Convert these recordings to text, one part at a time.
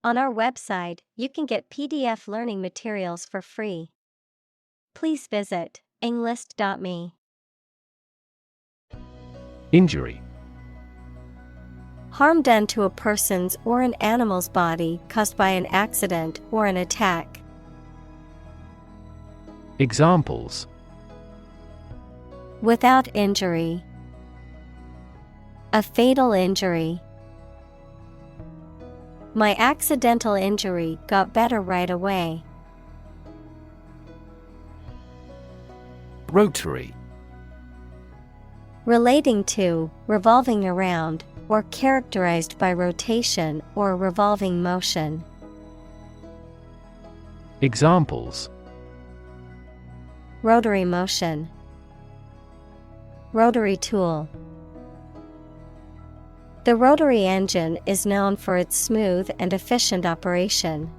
On our website, you can get PDF learning materials for free. Please visit englist.me. Injury. Harm done to a person's or an animal's body caused by an accident or an attack. Examples: Without injury. A fatal injury. My accidental injury got better right away. Rotary. Relating to, revolving around, or characterized by rotation or revolving motion. Examples: Rotary motion. Rotary tool. The rotary engine is known for its smooth and efficient operation.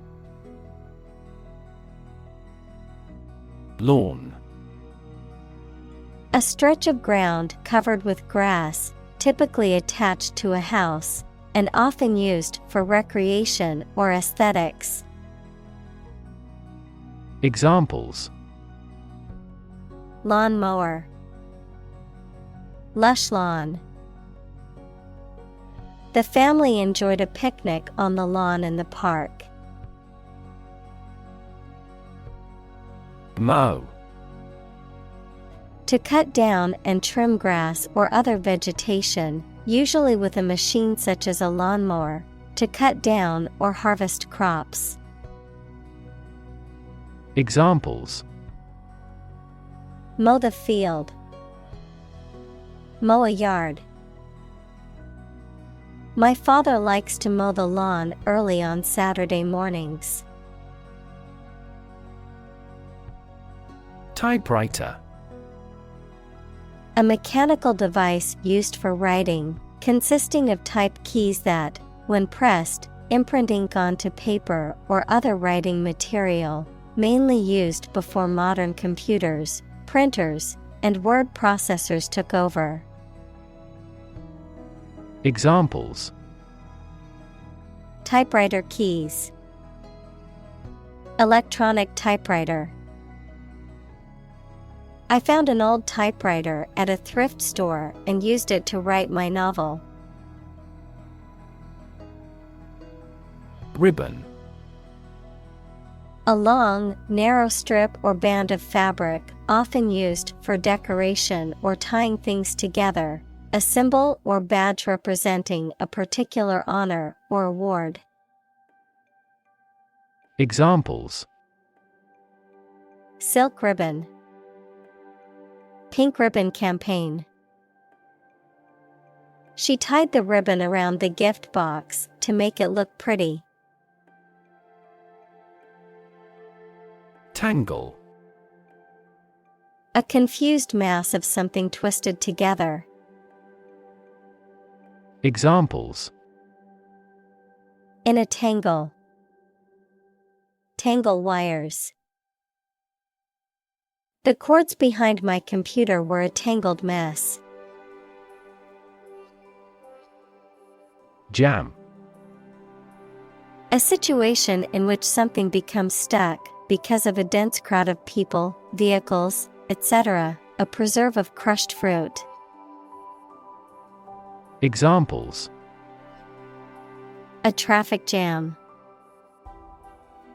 Lawn. A stretch of ground covered with grass, typically attached to a house, and often used for recreation or aesthetics. Examples: Lawn mower. Lush lawn. The family enjoyed a picnic on the lawn in the park. Mow. To cut down and trim grass or other vegetation, usually with a machine such as a lawnmower, to cut down or harvest crops. Examples: Mow the field. Mow a yard. My father likes to mow the lawn early on Saturday mornings. Typewriter. A mechanical device used for writing, consisting of type keys that, when pressed, imprint ink onto paper or other writing material, mainly used before modern computers, printers, and word processors took over. Examples: Typewriter keys. Electronic typewriter. I found an old typewriter at a thrift store and used it to write my novel. Ribbon. A long, narrow strip or band of fabric, often used for decoration or tying things together, a symbol or badge representing a particular honor or award. Examples: Silk ribbon. Pink ribbon campaign. She tied the ribbon around the gift box to make it look pretty. Tangle. A confused mass of something twisted together. Examples: In a tangle. Tangle wires. The cords behind my computer were a tangled mess. Jam. A situation in which something becomes stuck because of a dense crowd of people, vehicles, etc., a preserve of crushed fruit. Examples: A traffic jam.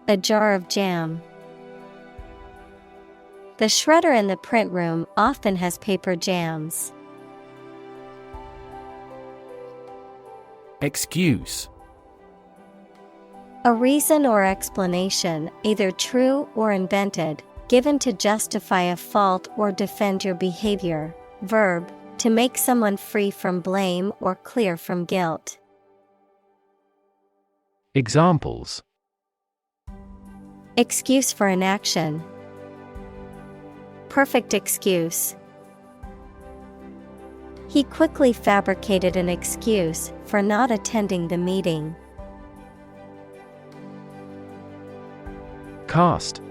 A jar of jam. The shredder in the print room often has paper jams. Excuse. A reason or explanation, either true or invented, given to justify a fault or defend your behavior. Verb, to make someone free from blame or clear from guilt. Examples: Excuse for inaction. Perfect excuse. He quickly fabricated an excuse for not attending the meeting. Cast.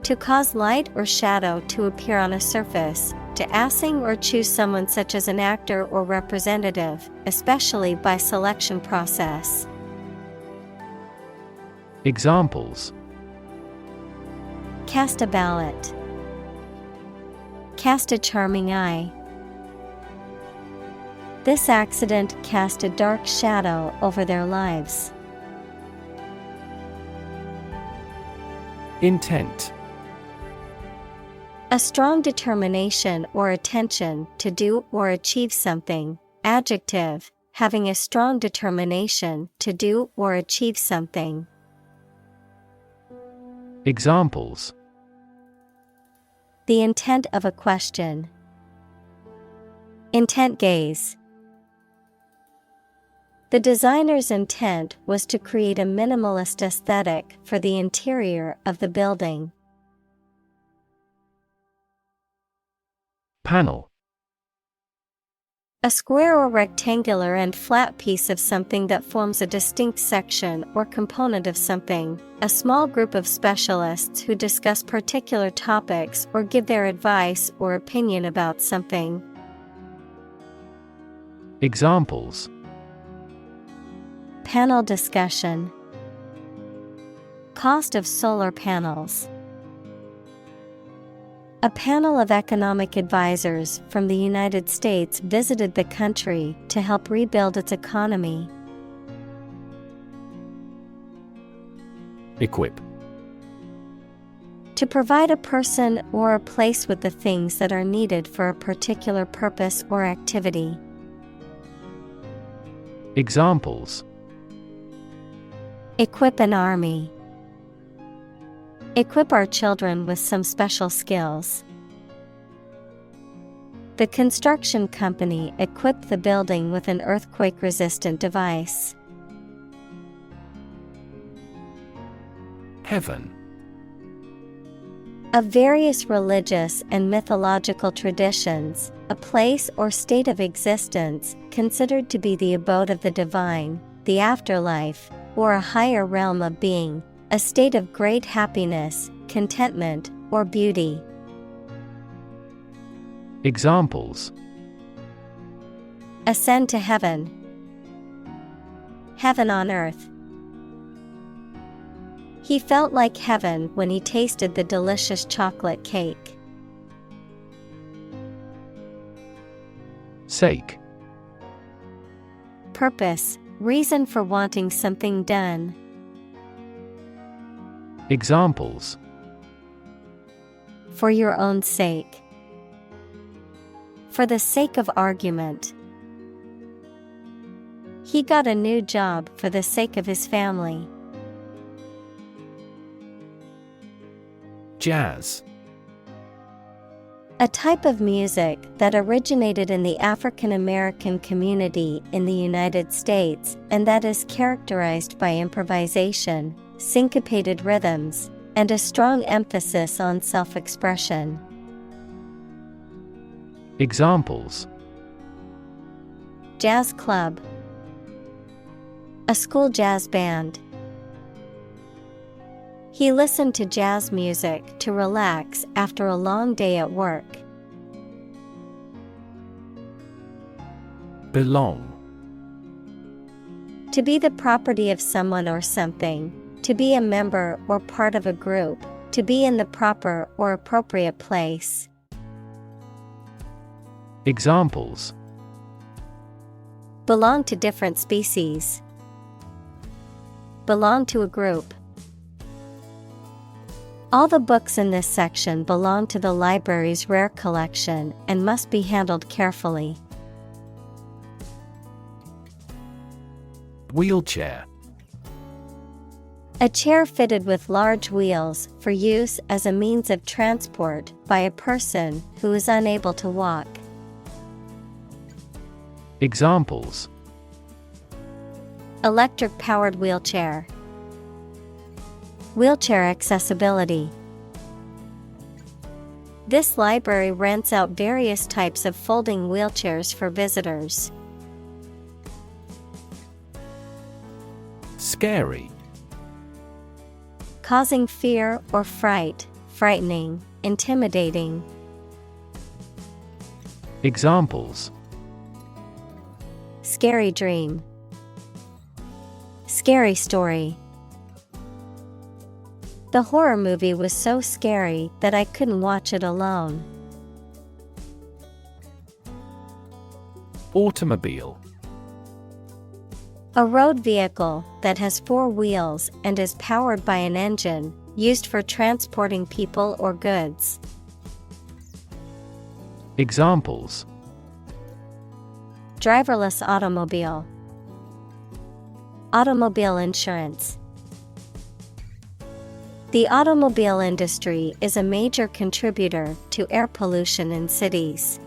To cause light or shadow to appear on a surface, to assign or choose someone such as an actor or representative, especially by selection process. Examples: Cast a ballot. Cast a charming eye. This accident cast a dark shadow over their lives. Intent. A strong determination or attention to do or achieve something. Adjective, having a strong determination to do or achieve something. Examples: The intent of a question. Intent gaze. The designer's intent was to create a minimalist aesthetic for the interior of the building. Panel. A square or rectangular and flat piece of something that forms a distinct section or component of something. A small group of specialists who discuss particular topics or give their advice or opinion about something. Examples: Panel discussion. Cost of solar panels. A panel of economic advisors from the United States visited the country to help rebuild its economy. Equip. To provide a person or a place with the things that are needed for a particular purpose or activity. Examples: Equip an army. Equip our children with some special skills. The construction company equipped the building with an earthquake-resistant device. Heaven. Of various religious and mythological traditions, a place or state of existence considered to be the abode of the divine, the afterlife, or a higher realm of being, a state of great happiness, contentment, or beauty. Examples: Ascend to heaven. Heaven on earth. He felt like heaven when he tasted the delicious chocolate cake. Sake. Purpose, reason for wanting something done. Examples: For your own sake. For the sake of argument. He got a new job for the sake of his family. Jazz. A type of music that originated in the African American community in the United States and that is characterized by improvisation, syncopated rhythms, and a strong emphasis on self-expression. Examples: Jazz club. A school jazz band. He listened to jazz music to relax after a long day at work. Belong. To be the property of someone or something, to be a member or part of a group, to be in the proper or appropriate place. Examples: Belong to different species. Belong to a group. All the books in this section belong to the library's rare collection and must be handled carefully. Wheelchair. A chair fitted with large wheels for use as a means of transport by a person who is unable to walk. Examples: Electric-powered wheelchair. Wheelchair accessibility. This library rents out various types of folding wheelchairs for visitors. Scary. Causing fear or fright, frightening, intimidating. Examples: Scary dream. Scary story. The horror movie was so scary that I couldn't watch it alone. Automobile. A road vehicle that has four wheels and is powered by an engine, used for transporting people or goods. Examples: driverless automobile, automobile insurance. The automobile industry is a major contributor to air pollution in cities.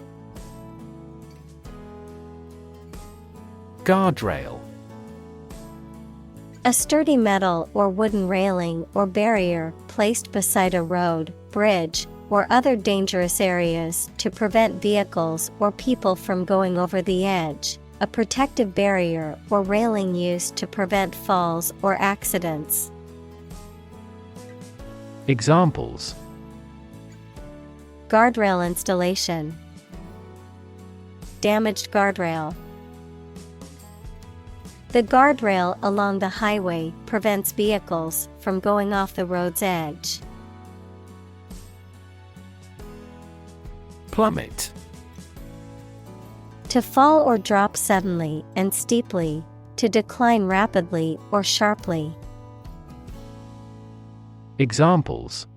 Guardrail. A sturdy metal or wooden railing or barrier placed beside a road, bridge, or other dangerous areas to prevent vehicles or people from going over the edge. A protective barrier or railing used to prevent falls or accidents. Examples: guardrail installation, damaged guardrail. The guardrail along the highway prevents vehicles from going off the road's edge. Plummet. To fall or drop suddenly and steeply, to decline rapidly or sharply. Examples: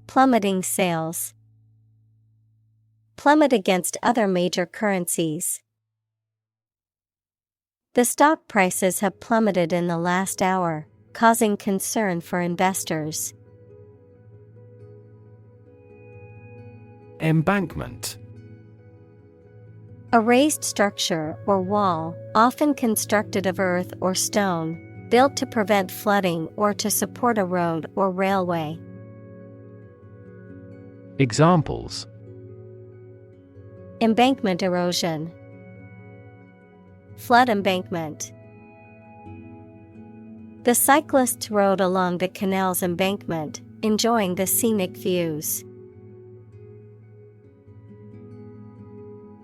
plummeting sales, plummet against other major currencies. The stock prices have plummeted in the last hour, causing concern for investors. Embankment. A raised structure or wall, often constructed of earth or stone, built to prevent flooding or to support a road or railway. Examples: embankment erosion, flood embankment. The cyclists rode along the canal's embankment, enjoying the scenic views.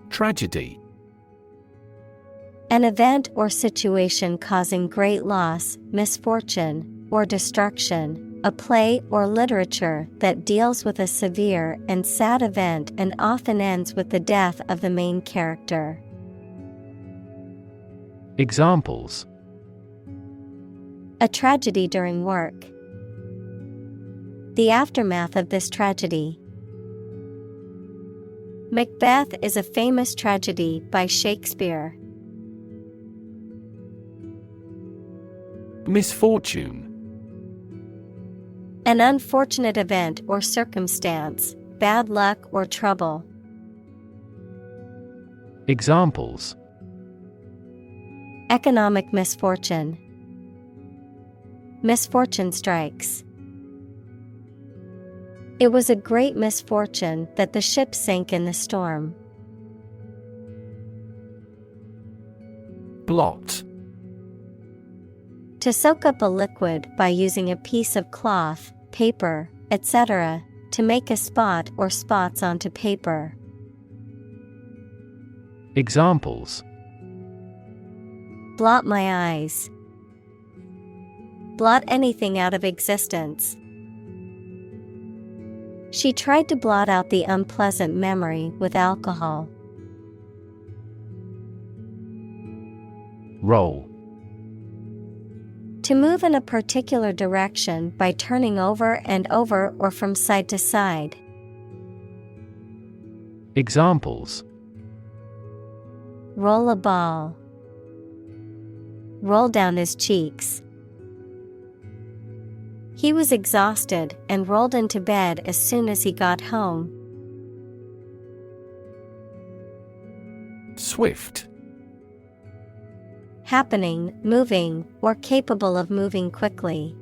Tragedy. An event or situation causing great loss, misfortune, or destruction. A play or literature that deals with a severe and sad event and often ends with the death of the main character. Examples: a tragedy during work. The aftermath of this tragedy. Macbeth is a famous tragedy by Shakespeare. Misfortune. An unfortunate event or circumstance, bad luck or trouble. Examples: economic misfortune, misfortune strikes. It was a great misfortune that the ship sank in the storm. Blot. To soak up a liquid by using a piece of cloth, paper, etc., to make a spot or spots onto paper. Examples: blot my eyes. Blot anything out of existence. She tried to blot out the unpleasant memory with alcohol. Roll. To move in a particular direction by turning over and over or from side to side. Examples: roll a ball. Roll down his cheeks. He was exhausted and rolled into bed as soon as he got home. Swift. Happening, moving, or capable of moving quickly.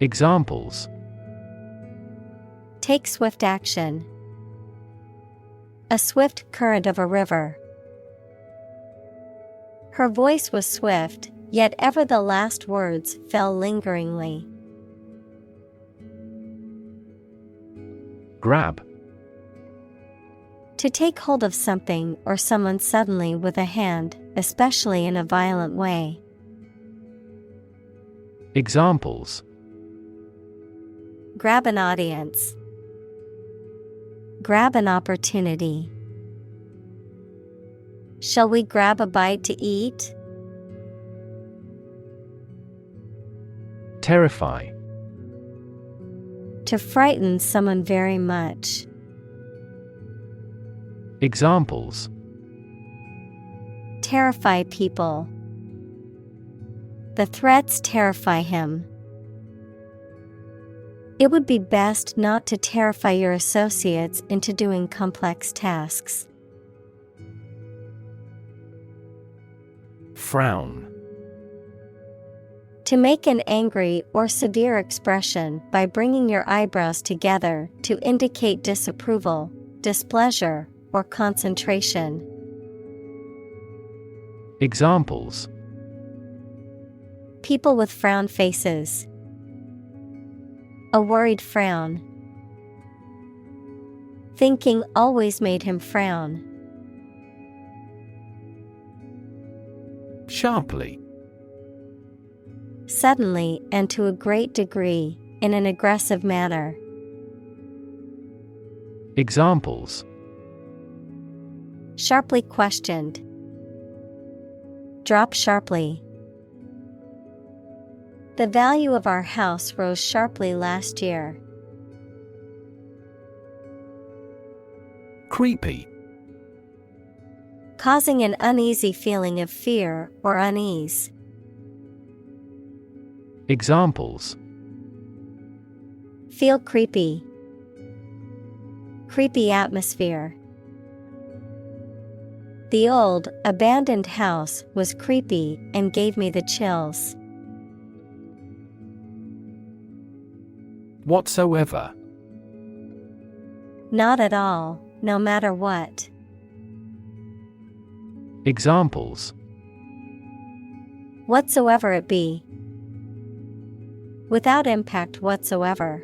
Examples: take swift action. A swift current of a river. Her voice was swift, yet ever the last words fell lingeringly. Grab. To take hold of something or someone suddenly with a hand, especially in a violent way. Examples. Grab an audience. Grab an opportunity. Shall we grab a bite to eat? Terrify. To frighten someone very much. Examples. Terrify people. The threats terrify him. It would be best not to terrify your associates into doing complex tasks. Frown. To make an angry or severe expression by bringing your eyebrows together to indicate disapproval, displeasure, or concentration. Examples. People with frown faces. A worried frown. Thinking always made him frown. Sharply. Suddenly and to a great degree, in an aggressive manner. Examples. Sharply questioned. Drop sharply. The value of our house rose sharply last year. Creepy. Causing an uneasy feeling of fear or unease. Examples. Feel creepy. Creepy atmosphere. The old, abandoned house was creepy and gave me the chills. Whatsoever. Not at all, no matter what. Examples. Whatsoever it be. Without impact whatsoever.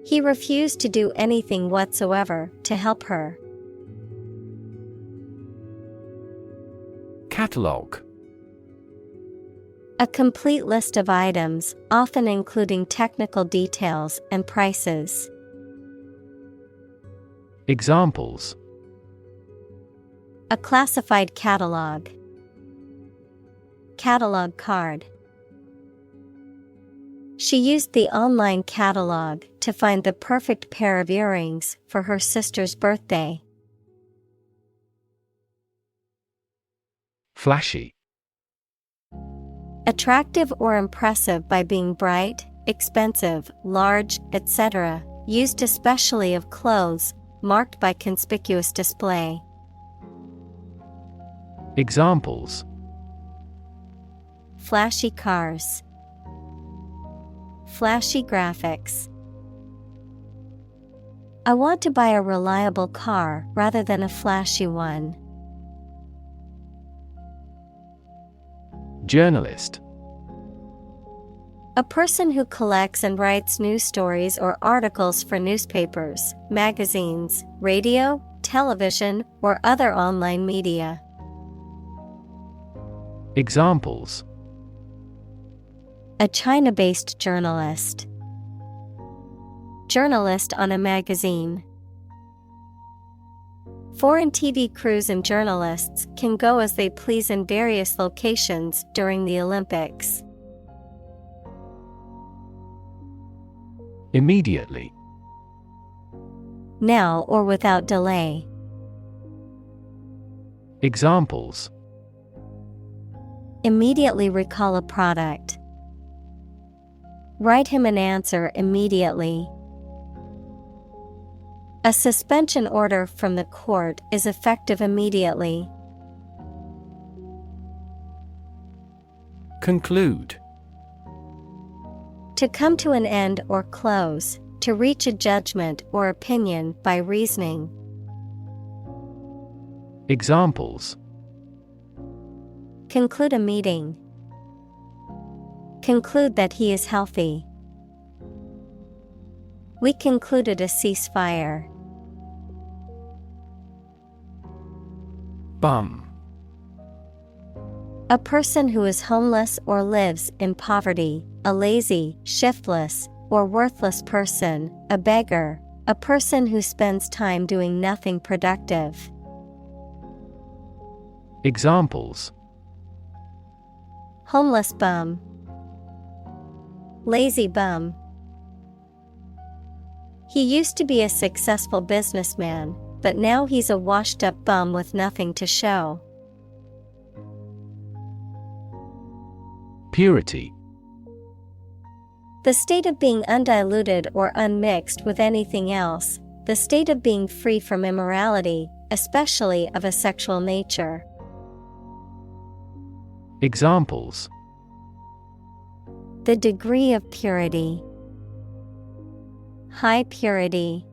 He refused to do anything whatsoever to help her. Catalogue. A complete list of items, often including technical details and prices. Examples. A classified catalog. Catalog card. She used the online catalog to find the perfect pair of earrings for her sister's birthday. Flashy. Attractive or impressive by being bright, expensive, large, etc., used especially of clothes, marked by conspicuous display. Examples. Flashy cars. Flashy graphics. I want to buy a reliable car rather than a flashy one. Journalist. A person who collects and writes news stories or articles for newspapers, magazines, radio, television, or other online media. Examples. A China-based journalist. Journalist on a magazine. Foreign TV crews and journalists can go as they please in various locations during the Olympics. Immediately. Now or without delay. Examples. Immediately recall a product. Write him an answer immediately. A suspension order from the court is effective immediately. Conclude. To come to an end or close, to reach a judgment or opinion by reasoning. Examples. Conclude a meeting. Conclude that he is healthy. We concluded a ceasefire. Bum. A person who is homeless or lives in poverty, a lazy, shiftless, or worthless person, a beggar, a person who spends time doing nothing productive. Examples: Homeless bum, lazy bum. He used to be a successful businessman, but now he's a washed-up bum with nothing to show. Purity. The state of being undiluted or unmixed with anything else, the state of being free from immorality, especially of a sexual nature. Examples: The degree of purity. High purity.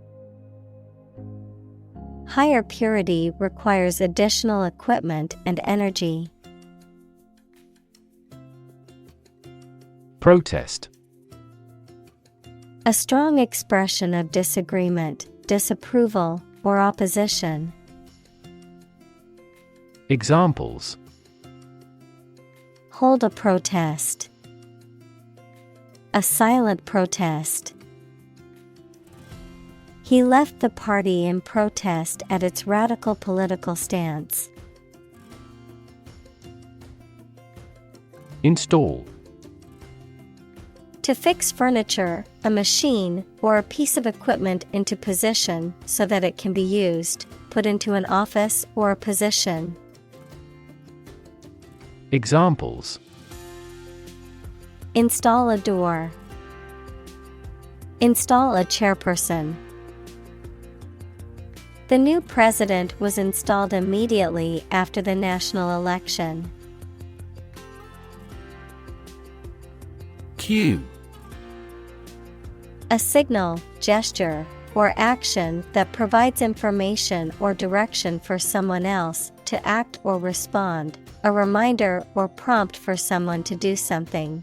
Higher purity requires additional equipment and energy. Protest. A strong expression of disagreement, disapproval, or opposition. Examples: Hold a protest. A silent protest. He left the party in protest at its radical political stance. Install. To fix furniture, a machine, or a piece of equipment into position so that it can be used, put into an office or a position. Examples: Install a door. Install a chairperson. The new president was installed immediately after the national election. Cue. A signal, gesture, or action that provides information or direction for someone else to act or respond, a reminder or prompt for someone to do something.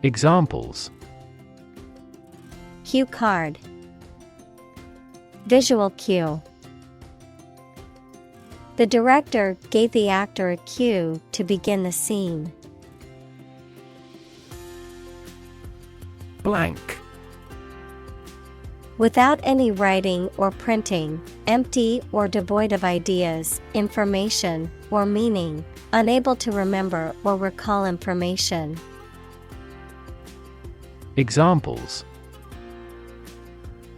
Examples: Cue card. Visual cue. The director gave the actor a cue to begin the scene. Blank. Without any writing or printing, empty or devoid of ideas, information, or meaning, unable to remember or recall information. Examples: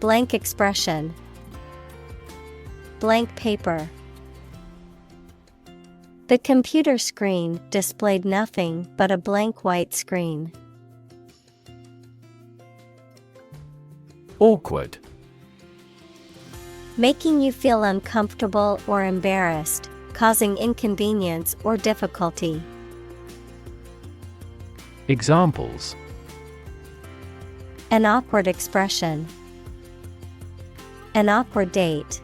Blank expression. Blank paper. The computer screen displayed nothing but a blank white screen. Awkward. Making you feel uncomfortable or embarrassed, causing inconvenience or difficulty. Examples: An awkward expression. An awkward date.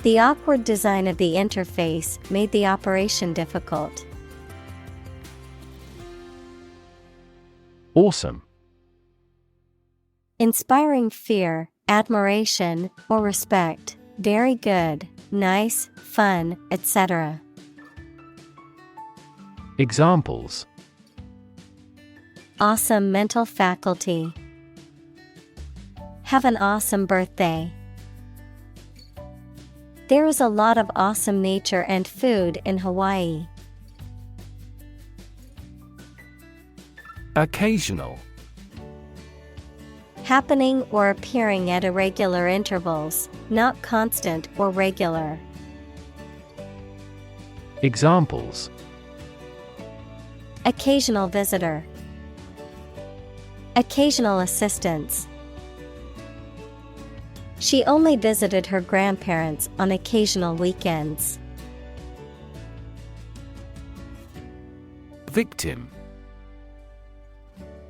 The awkward design of the interface made the operation difficult. Awesome. Inspiring fear, admiration, or respect. Very good, nice, fun, etc. Examples: Awesome mental faculty. Have an awesome birthday. There is a lot of awesome nature and food in Hawaii. Occasional. Happening or appearing at irregular intervals, not constant or regular. Examples: Occasional visitor. Occasional assistance. She only visited her grandparents on occasional weekends. Victim.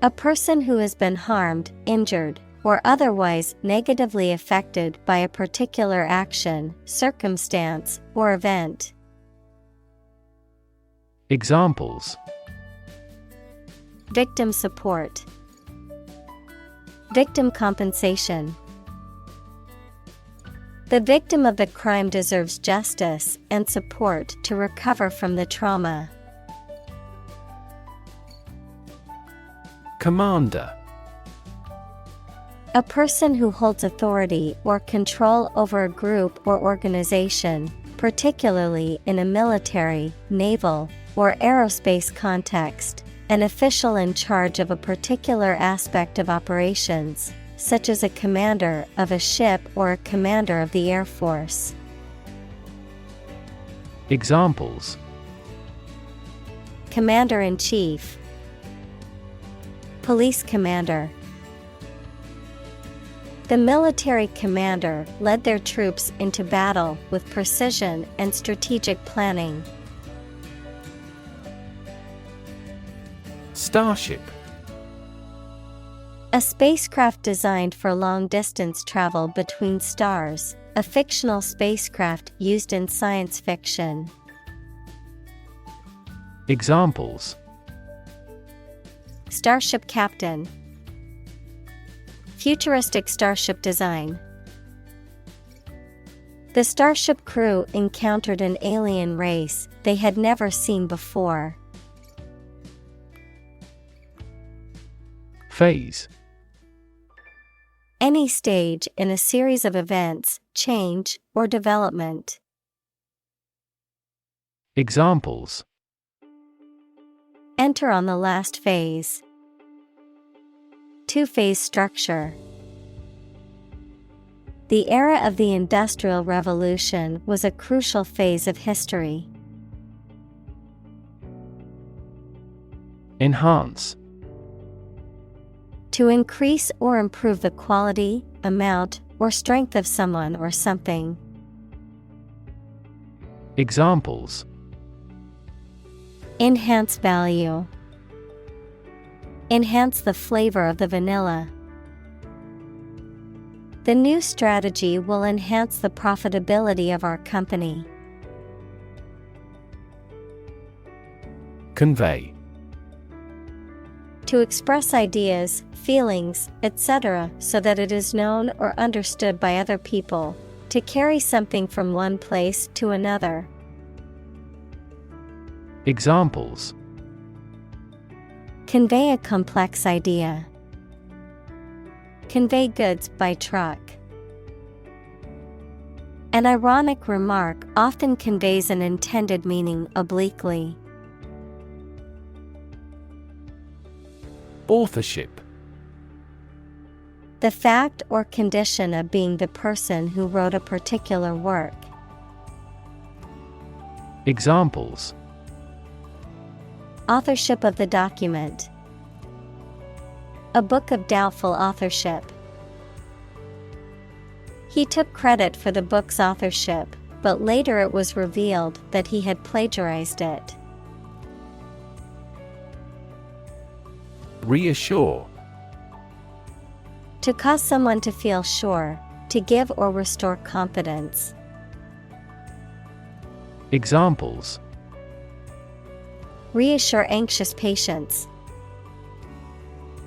A person who has been harmed, injured, or otherwise negatively affected by a particular action, circumstance, or event. Examples: Victim support. Victim compensation. The victim of the crime deserves justice and support to recover from the trauma. Commander. A person who holds authority or control over a group or organization, particularly in a military, naval, or aerospace context, an official in charge of a particular aspect of operations, such as a commander of a ship or a commander of the Air Force. Examples: Commander-in-Chief, Police Commander. The military commander led their troops into battle with precision and strategic planning. Starship. A spacecraft designed for long-distance travel between stars, a fictional spacecraft used in science fiction. Examples: Starship Captain, futuristic starship design. The starship crew encountered an alien race they had never seen before. Phase. Any stage in a series of events, change, or development. Examples: Enter on the last phase. Two-phase structure. The era of the Industrial Revolution was a crucial phase of history. Enhance. To increase or improve the quality, amount, or strength of someone or something. Examples: Enhance value. Enhance the flavor of the vanilla. The new strategy will enhance the profitability of our company. Convey. To express ideas, feelings, etc., so that it is known or understood by other people. To carry something from one place to another. Examples: Convey a complex idea. Convey goods by truck. An ironic remark often conveys an intended meaning obliquely. Authorship. The fact or condition of being the person who wrote a particular work. Examples: Authorship of the document. A book of doubtful authorship. He took credit for the book's authorship, but later it was revealed that he had plagiarized it. Reassure. To cause someone to feel sure, to give or restore confidence. Examples: Reassure anxious patients.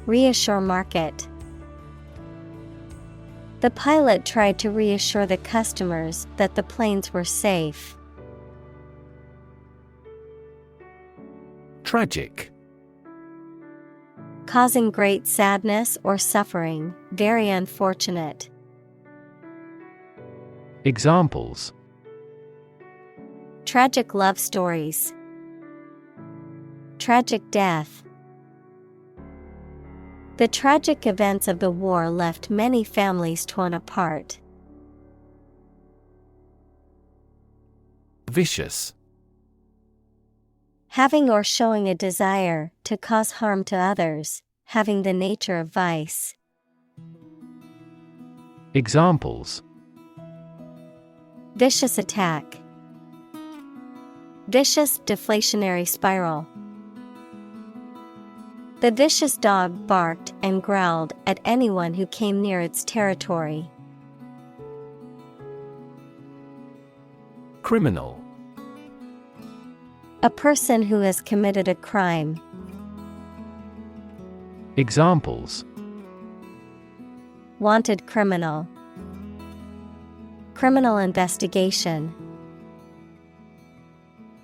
Reassure market. The pilot tried to reassure the customers that the planes were safe. Tragic. Causing great sadness or suffering, very unfortunate. Examples: Tragic love stories. Tragic death. The tragic events of the war left many families torn apart. Vicious. Having or showing a desire to cause harm to others, having the nature of vice. Examples: Vicious attack. Vicious deflationary spiral. The vicious dog barked and growled at anyone who came near its territory. Criminal. A person who has committed a crime. Examples: Wanted criminal. Criminal investigation.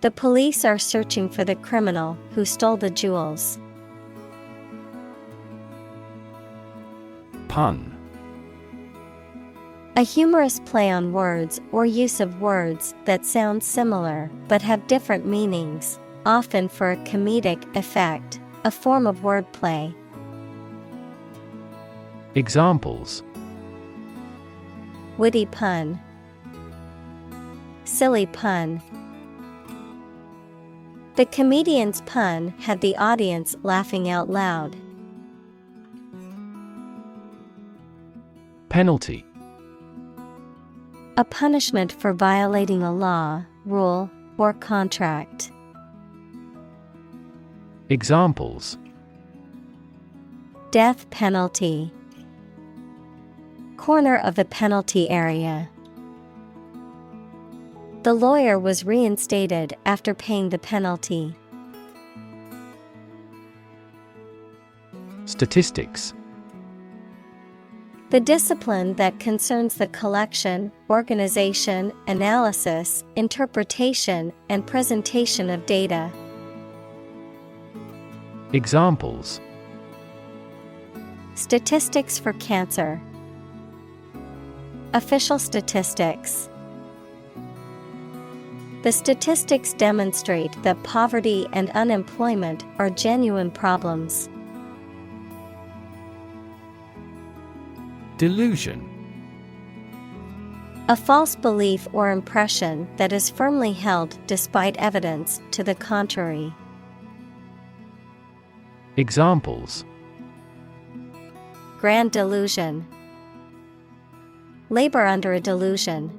The police are searching for the criminal who stole the jewels. Pun. A humorous play on words or use of words that sound similar but have different meanings, often for a comedic effect, a form of wordplay. Examples: Witty pun. Silly pun. The comedian's pun had the audience laughing out loud. Penalty. A punishment for violating a law, rule, or contract. Examples: Death penalty. Corner of the penalty area. The lawyer was reinstated after paying the penalty. Statistics. The discipline that concerns the collection, organization, analysis, interpretation, and presentation of data. Examples: Statistics for cancer. Official statistics. The statistics demonstrate that poverty and unemployment are genuine problems. Delusion. A false belief or impression that is firmly held despite evidence to the contrary. Examples: Grand delusion. Labor under a delusion.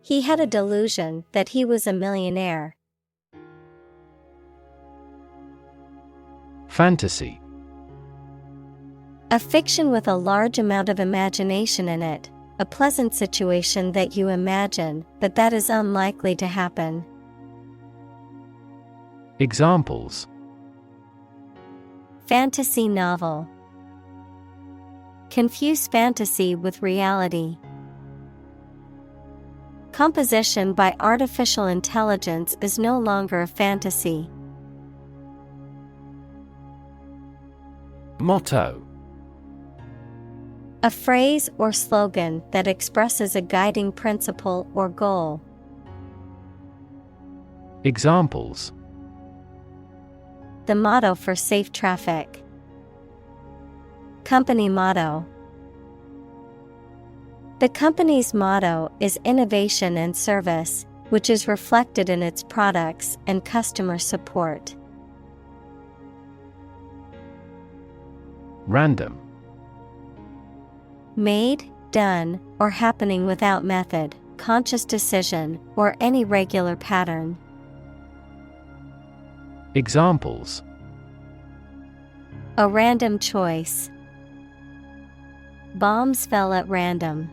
He had a delusion that he was a millionaire. Fantasy. A fiction with a large amount of imagination in it, a pleasant situation that you imagine, but that is unlikely to happen. Examples: Fantasy novel. Confuse fantasy with reality. Composition by artificial intelligence is no longer a fantasy. Motto. A phrase or slogan that expresses a guiding principle or goal. Examples: The motto for safe traffic. Company motto. The company's motto is innovation and service, which is reflected in its products and customer support. Random. Made, done, or happening without method, conscious decision, or any regular pattern. Examples: A random choice. Bombs fell at random.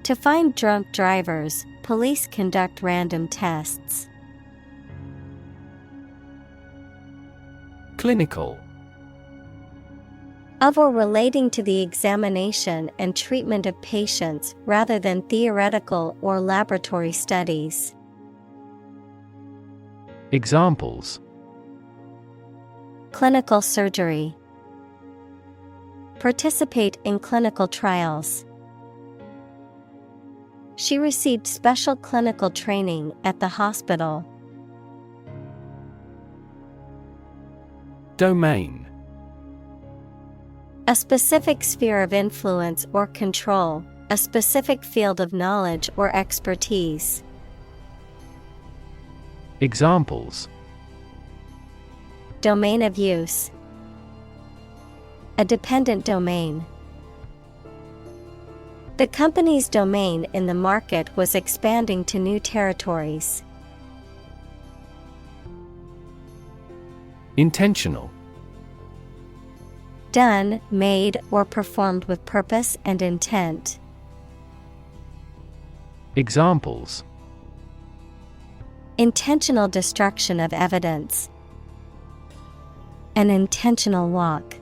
To find drunk drivers, police conduct random tests. Clinical. Of or relating to the examination and treatment of patients rather than theoretical or laboratory studies. Examples: Clinical surgery. Participate in clinical trials. She received special clinical training at the hospital. Domain. A specific sphere of influence or control, a specific field of knowledge or expertise. Examples: Domain of use. A dependent domain. The company's domain in the market was expanding to new territories. Intentional. Done, made, or performed with purpose and intent. Examples: Intentional destruction of evidence. An intentional walk.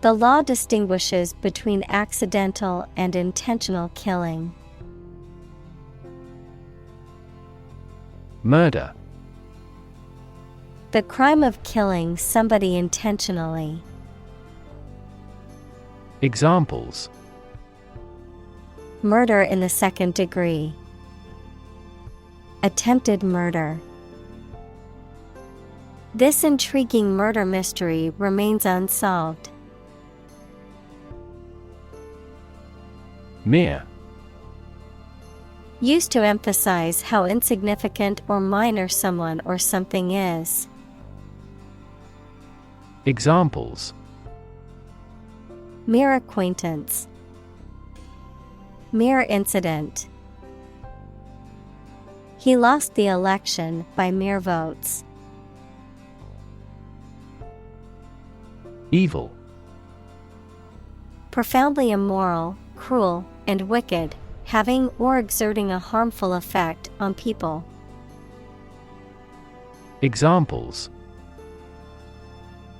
The law distinguishes between accidental and intentional killing. Murder. The crime of killing somebody intentionally. Examples: Murder in the second degree. Attempted murder. This intriguing murder mystery remains unsolved. Mere. Used to emphasize how insignificant or minor someone or something is. Examples: Mere acquaintance. Mere incident. He lost the election by mere votes. Evil. Profoundly immoral, cruel, and wicked, having or exerting a harmful effect on people. Examples: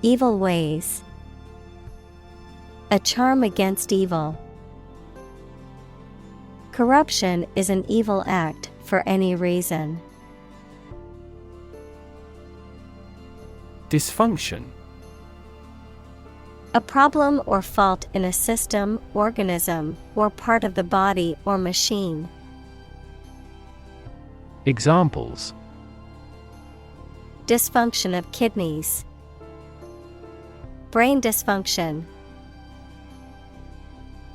Evil ways. A charm against evil. Corruption is an evil act for any reason. Dysfunction. A problem or fault in a system, organism, or part of the body or machine. Examples: Dysfunction of kidneys. Brain dysfunction.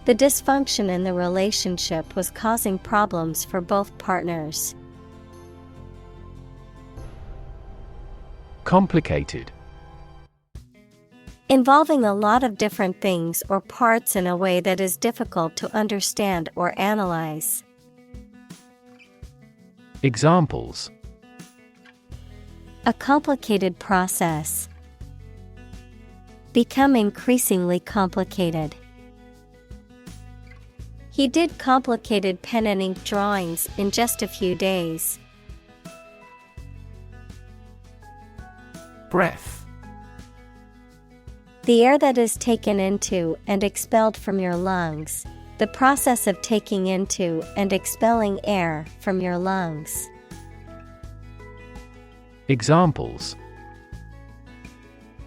The dysfunction in the relationship was causing problems for both partners. Complicated. Involving a lot of different things or parts in a way that is difficult to understand or analyze. Examples: A complicated process. Become increasingly complicated. He did complicated pen and ink drawings in just a few days. Breath. The air that is taken into and expelled from your lungs. The process of taking into and expelling air from your lungs. Examples: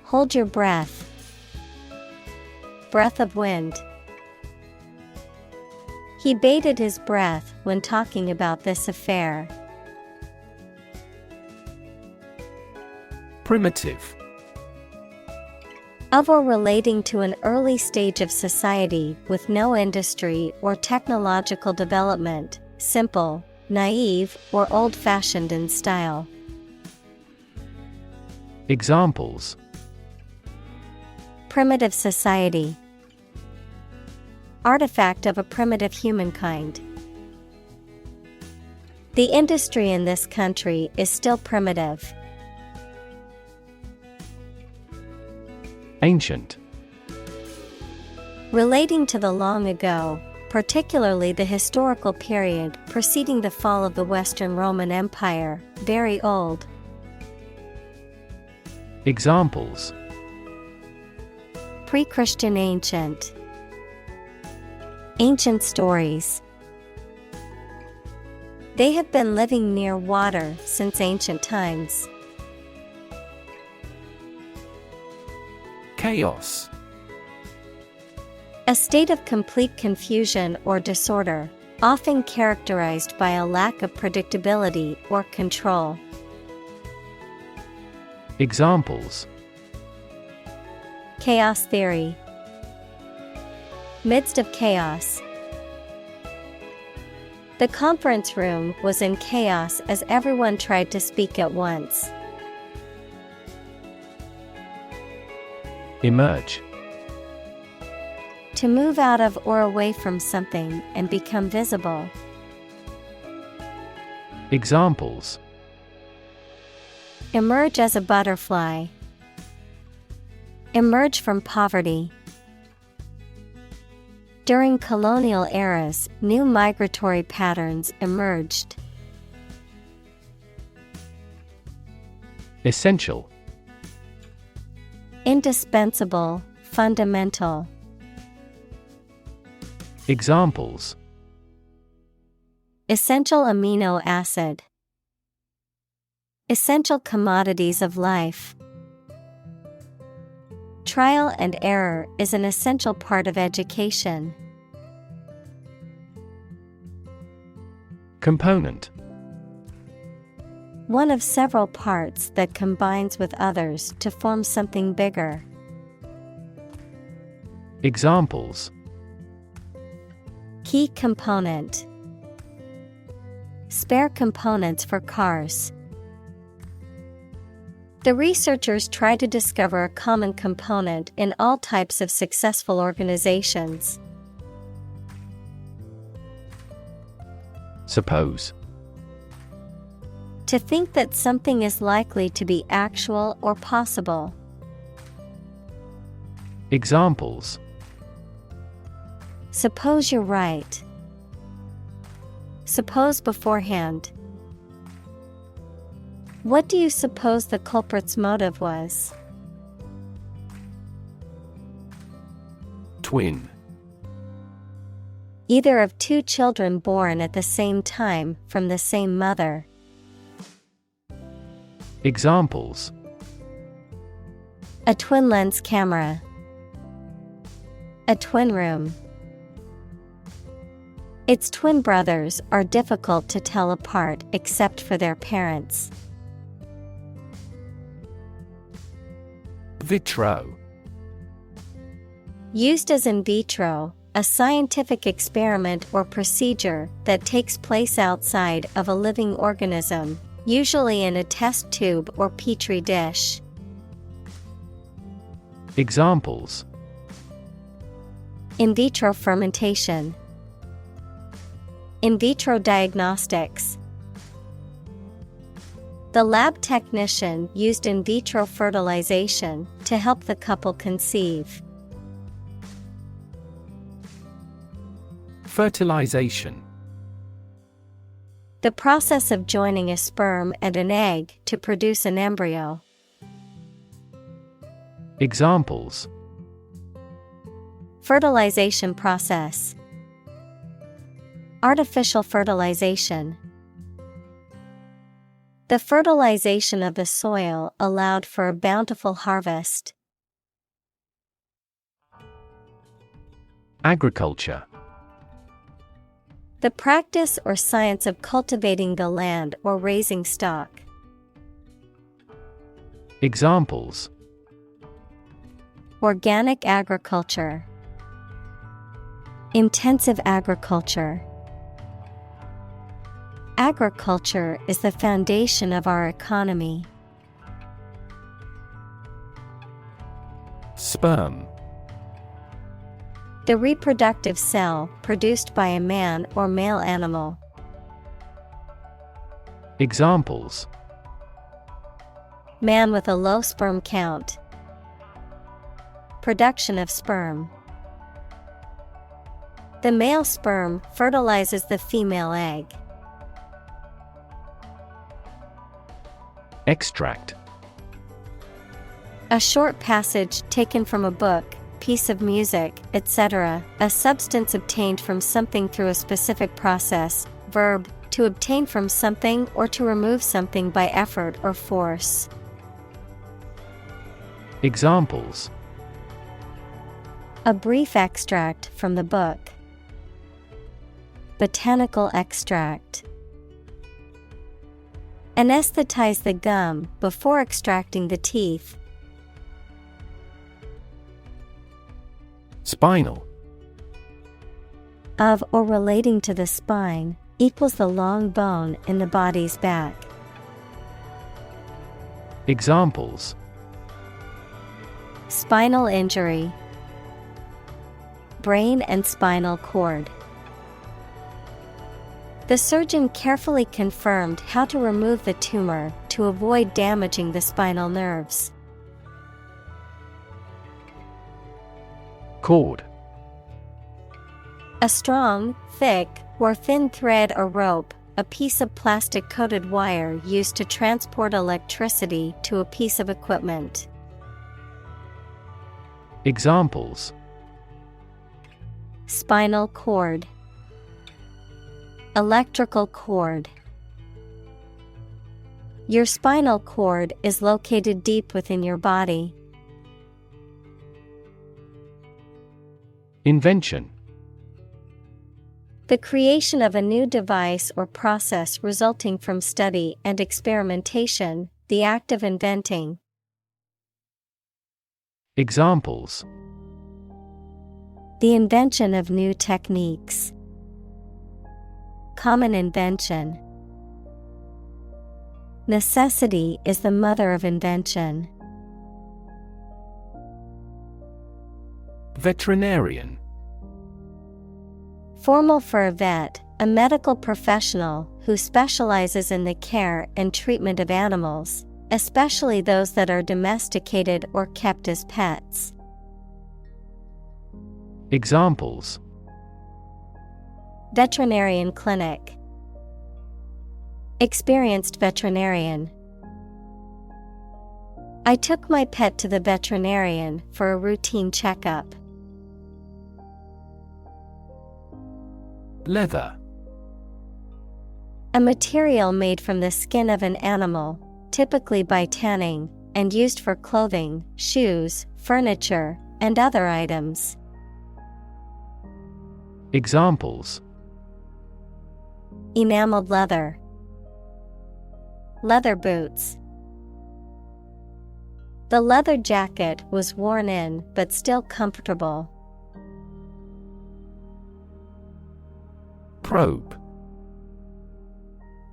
Hold your breath. Breath of wind. He bated his breath when talking about this affair. Primitive. Of or relating to an early stage of society with no industry or technological development, simple, naive, or old-fashioned in style. Examples: Primitive society. Artifact of a primitive humankind. The industry in this country is still primitive. Ancient. Relating to the long ago, particularly the historical period preceding the fall of the Western Roman Empire, very old. Examples: Pre-Christian ancient. Ancient stories. They have been living near water since ancient times. Chaos. A state of complete confusion or disorder, often characterized by a lack of predictability or control. Examples: Chaos theory. Midst of chaos. The conference room was in chaos as everyone tried to speak at once. Emerge. To move out of or away from something and become visible. Examples: Emerge as a butterfly. Emerge from poverty. During colonial eras, new migratory patterns emerged. Essential. Indispensable, fundamental. Examples: Essential amino acid. Essential commodities of life. Trial and error is an essential part of education. Component: One of several parts that combines with others to form something bigger. Examples: Key component. Spare components for cars. The researchers try to discover a common component in all types of successful organizations. Suppose: To think that something is likely to be actual or possible. Examples: Suppose you're right. Suppose beforehand. What do you suppose the culprit's motive was? Twin: Either of two children born at the same time from the same mother. Examples: A twin lens camera. A twin room. Its twin brothers are difficult to tell apart except for their parents. Vitro: Used as in vitro, a scientific experiment or procedure that takes place outside of a living organism, usually in a test tube or petri dish. Examples: In vitro fermentation. In vitro diagnostics. The lab technician used in vitro fertilization to help the couple conceive. Fertilization: The process of joining a sperm and an egg to produce an embryo. Examples: Fertilization process. Artificial fertilization. The fertilization of the soil allowed for a bountiful harvest. Agriculture: The practice or science of cultivating the land or raising stock. Examples: Organic agriculture. Intensive agriculture. Agriculture is the foundation of our economy. Sperm: The reproductive cell produced by a man or male animal. Examples: Man with a low sperm count. Production of sperm. The male sperm fertilizes the female egg. Extract: A short passage taken from a book, piece of music, etc., a substance obtained from something through a specific process. Verb, to obtain from something or to remove something by effort or force. Examples: A brief extract from the book. Botanical extract. Anesthetize the gum before extracting the teeth. Spinal: Of or relating to the spine, equals the long bone in the body's back. Examples: Spinal injury. Brain and spinal cord. The surgeon carefully confirmed how to remove the tumor to avoid damaging the spinal nerves. Cord: A strong, thick, or thin thread or rope, a piece of plastic-coated wire used to transport electricity to a piece of equipment. Examples: spinal cord, electrical cord. Your spinal cord is located deep within your body. Invention: the creation of a new device or process resulting from study and experimentation, the act of inventing. Examples: the invention of new techniques. Common invention. Necessity is the mother of invention. Veterinarian. Formal for a vet, a medical professional who specializes in the care and treatment of animals, especially those that are domesticated or kept as pets. Examples: veterinarian clinic. Experienced veterinarian. I took my pet to the veterinarian for a routine checkup. Leather. A material made from the skin of an animal, typically by tanning, and used for clothing, shoes, furniture, and other items. Examples: enameled leather. Leather boots. The leather jacket was worn in but still comfortable. Probe.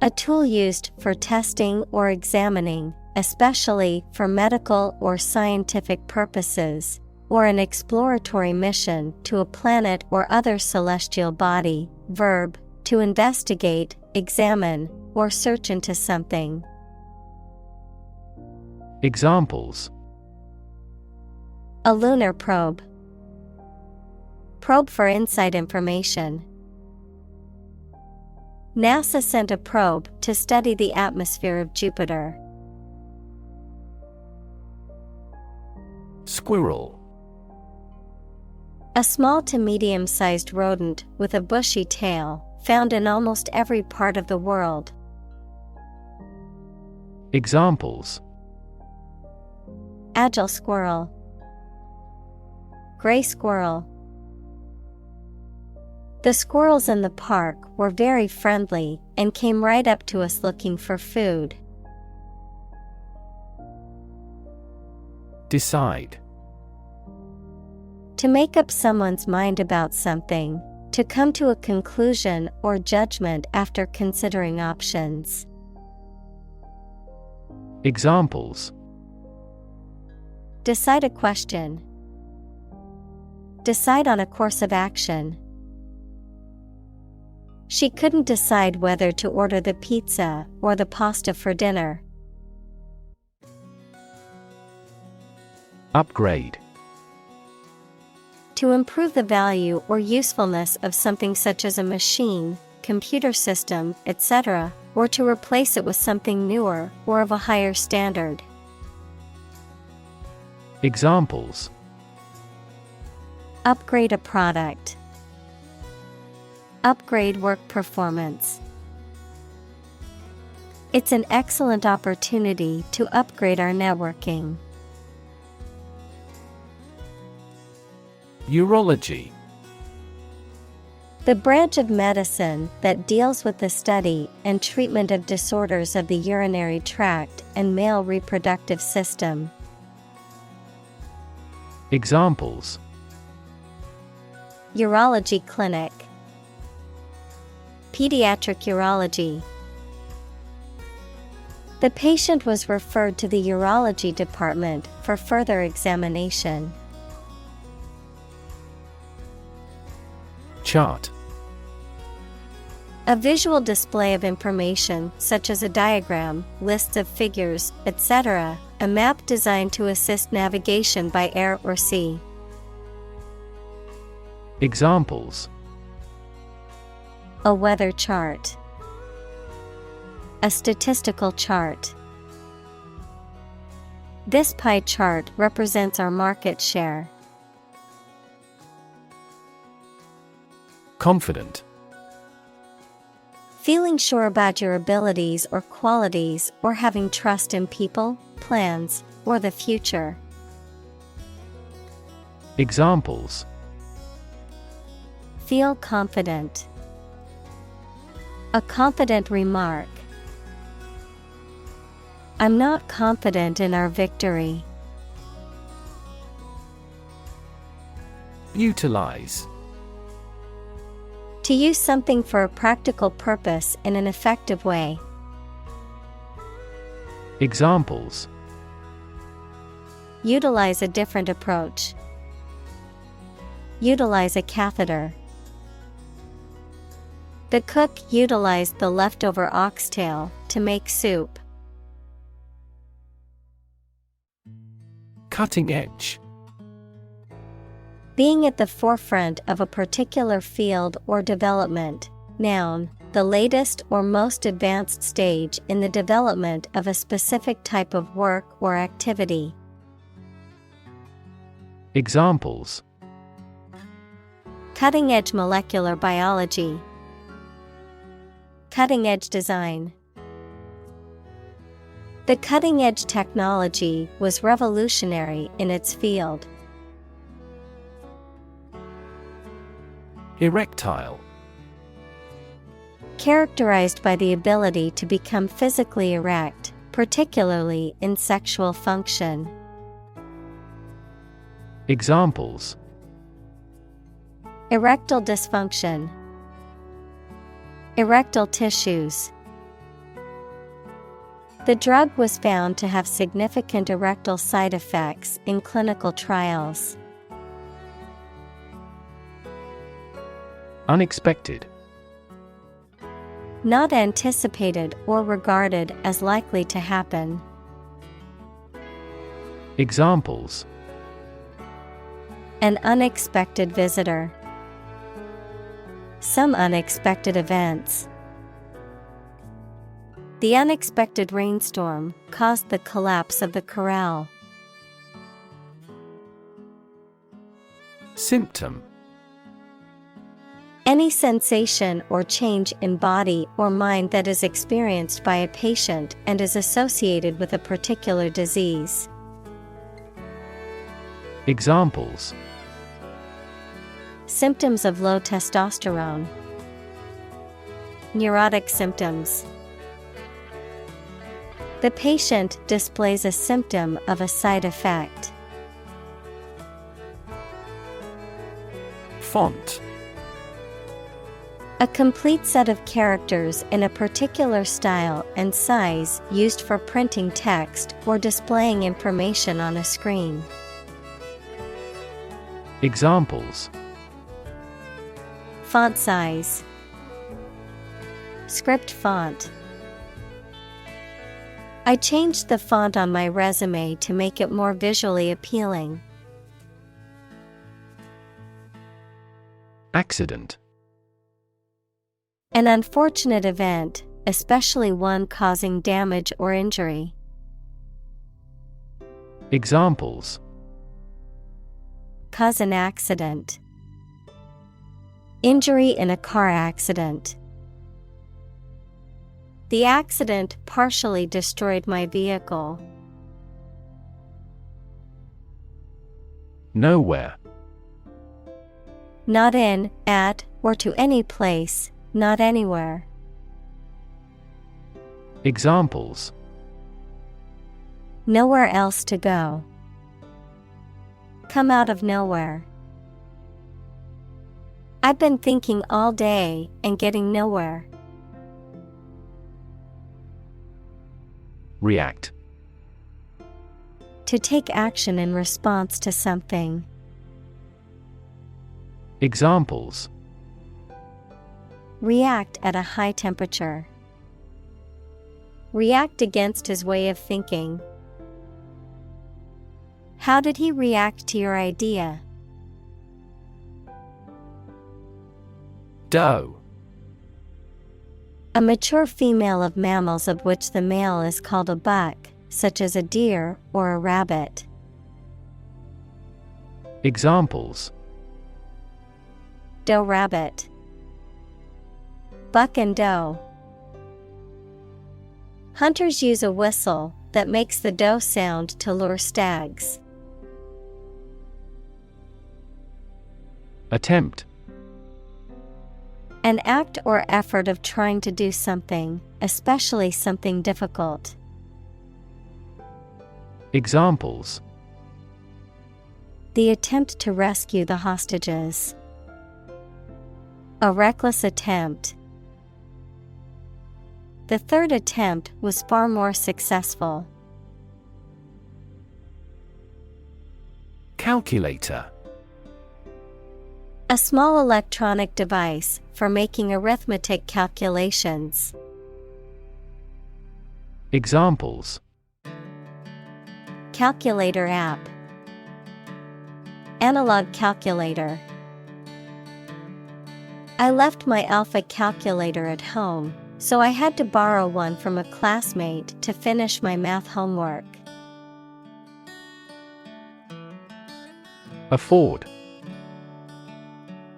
A tool used for testing or examining, especially for medical or scientific purposes, or an exploratory mission to a planet or other celestial body. Verb, to investigate, examine, or search into something. Examples: a lunar probe. Probe for inside information. NASA sent a probe to study the atmosphere of Jupiter. Squirrel. A small to medium-sized rodent with a bushy tail, found in almost every part of the world. Examples: agile squirrel. Gray squirrel. The squirrels in the park were very friendly and came right up to us looking for food. Decide. To make up someone's mind about something, to come to a conclusion or judgment after considering options. Examples: decide a question. Decide on a course of action. She couldn't decide whether to order the pizza or the pasta for dinner. Upgrade. To improve the value or usefulness of something such as a machine, computer system, etc., or to replace it with something newer or of a higher standard. Examples: upgrade a product. Upgrade work performance. It's an excellent opportunity to upgrade our networking. Urology. The branch of medicine that deals with the study and treatment of disorders of the urinary tract and male reproductive system. Examples: urology clinic. Pediatric urology. The patient was referred to the urology department for further examination. Chart. A visual display of information such as a diagram, lists of figures, etc., a map designed to assist navigation by air or sea. Examples: a weather chart. A statistical chart. This pie chart represents our market share. Confident. Feeling sure about your abilities or qualities, or having trust in people, plans, or the future. Examples: Feel confident. A confident remark. I'm not confident in our victory. Utilize. To use something for a practical purpose in an effective way. Examples: Utilize a different approach. Utilize a catheter. The cook utilized the leftover oxtail to make soup. Cutting edge. Being at the forefront of a particular field or development. Noun, the latest or most advanced stage in the development of a specific type of work or activity. Examples: Cutting-edge molecular biology. Cutting-edge design. The cutting-edge technology was revolutionary in its field. Erectile. Characterized by the ability to become physically erect, particularly in sexual function. Examples: Erectile dysfunction. Erectile tissues. The drug was found to have significant erectile side effects in clinical trials. Unexpected. Not anticipated or regarded as likely to happen. Examples: An unexpected visitor. Some unexpected events. The unexpected rainstorm caused the collapse of the corral. Symptom. Any sensation or change in body or mind that is experienced by a patient and is associated with a particular disease. Examples: Symptoms of low testosterone. Neurotic symptoms. The patient displays a symptom of a side effect. Font. A complete set of characters in a particular style and size used for printing text or displaying information on a screen. Examples: Font size. Script font. I changed the font on my resume to make it more visually appealing. Accident. An unfortunate event, especially one causing damage or injury. Examples: Cause an accident. Injury in a car accident. The accident partially destroyed my vehicle. Nowhere. Not in, at, or to any place, not anywhere. Examples: Nowhere else to go. Come out of nowhere. I've been thinking all day and getting nowhere. React. To take action in response to something. Examples: React at a high temperature. React against his way of thinking. How did he react to your idea? Doe. A mature female of mammals of which the male is called a buck, such as a deer or a rabbit. Examples: Doe rabbit. Buck and doe. Hunters use a whistle that makes the doe sound to lure stags. Attempt. An act or effort of trying to do something, especially something difficult. Examples: The attempt to rescue the hostages. A reckless attempt. The third attempt was far more successful. Calculator. A small electronic device for making arithmetic calculations. Examples: Calculator app. Analog calculator. I left my alpha calculator at home, so I had to borrow one from a classmate to finish my math homework. Afford.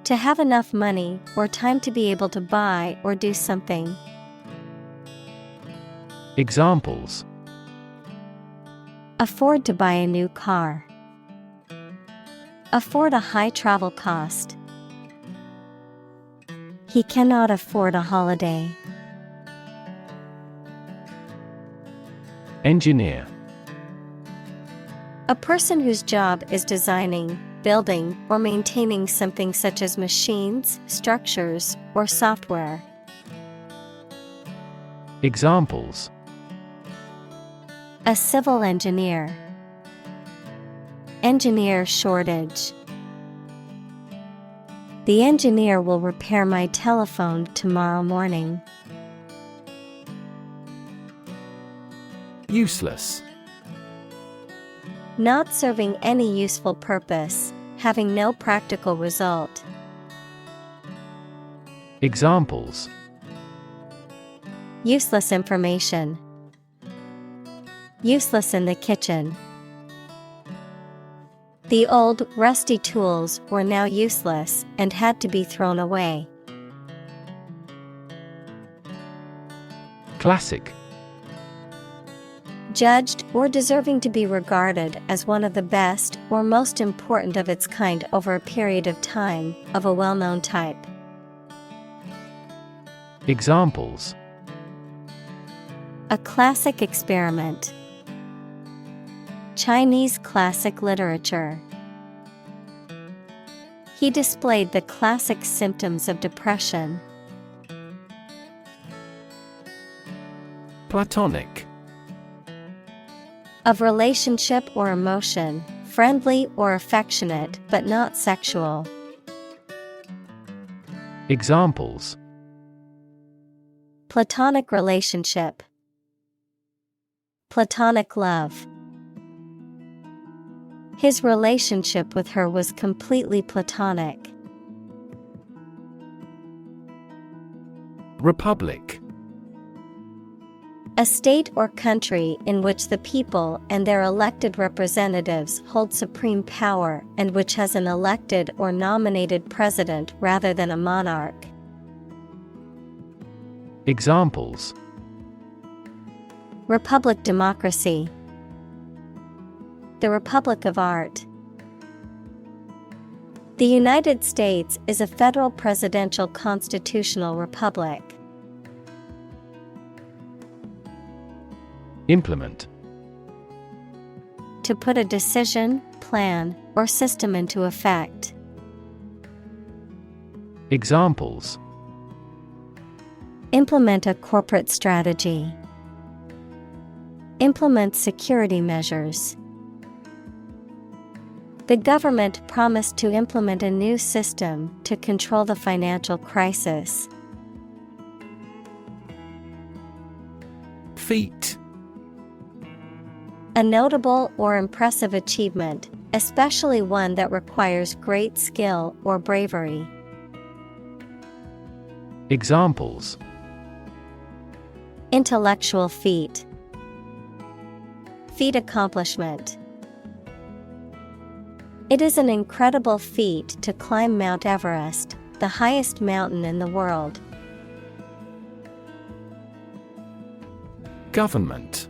To have enough money or time to be able to buy or do something. Examples: Afford to buy a new car. Afford a high travel cost. He cannot afford a holiday. Engineer. A person whose job is designing, building, or maintaining something such as machines, structures, or software. Examples: A civil engineer. Engineer shortage. The engineer will repair my telephone tomorrow morning. Useless. Not serving any useful purpose, having no practical result. Examples: Useless information. Useless in the kitchen. The old, rusty tools were now useless and had to be thrown away. Classic. Judged or deserving to be regarded as one of the best or most important of its kind over a period of time, of a well-known type. Examples: A classic experiment. Chinese classic literature. He displayed the classic symptoms of depression. Platonic. Of relationship or emotion, friendly or affectionate but not sexual. Examples: Platonic relationship. Platonic love. His relationship with her was completely platonic. Republic. A state or country in which the people and their elected representatives hold supreme power and which has an elected or nominated president rather than a monarch. Examples: Republic democracy. The Republic of Art. The United States is a federal presidential constitutional republic. Implement. To put a decision, plan, or system into effect. Examples: Implement a corporate strategy. Implement security measures. The government promised to implement a new system to control the financial crisis. Feat. A notable or impressive achievement, especially one that requires great skill or bravery. Examples: Intellectual feat. Feat accomplishment. It is an incredible feat to climb Mount Everest, the highest mountain in the world. Government.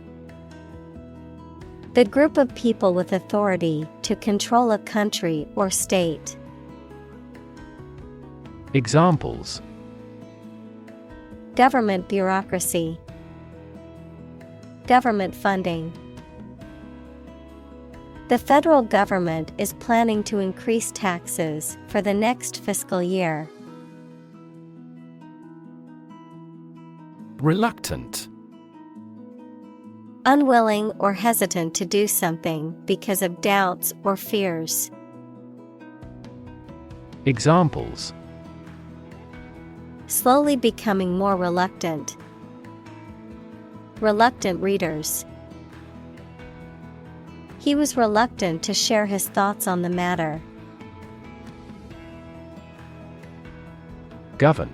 The group of people with authority to control a country or state. Examples: Government bureaucracy. Government funding. The federal government is planning to increase taxes for the next fiscal year. Reluctant. Unwilling or hesitant to do something because of doubts or fears. Examples: Slowly becoming more reluctant. Reluctant readers. He was reluctant to share his thoughts on the matter. Govern.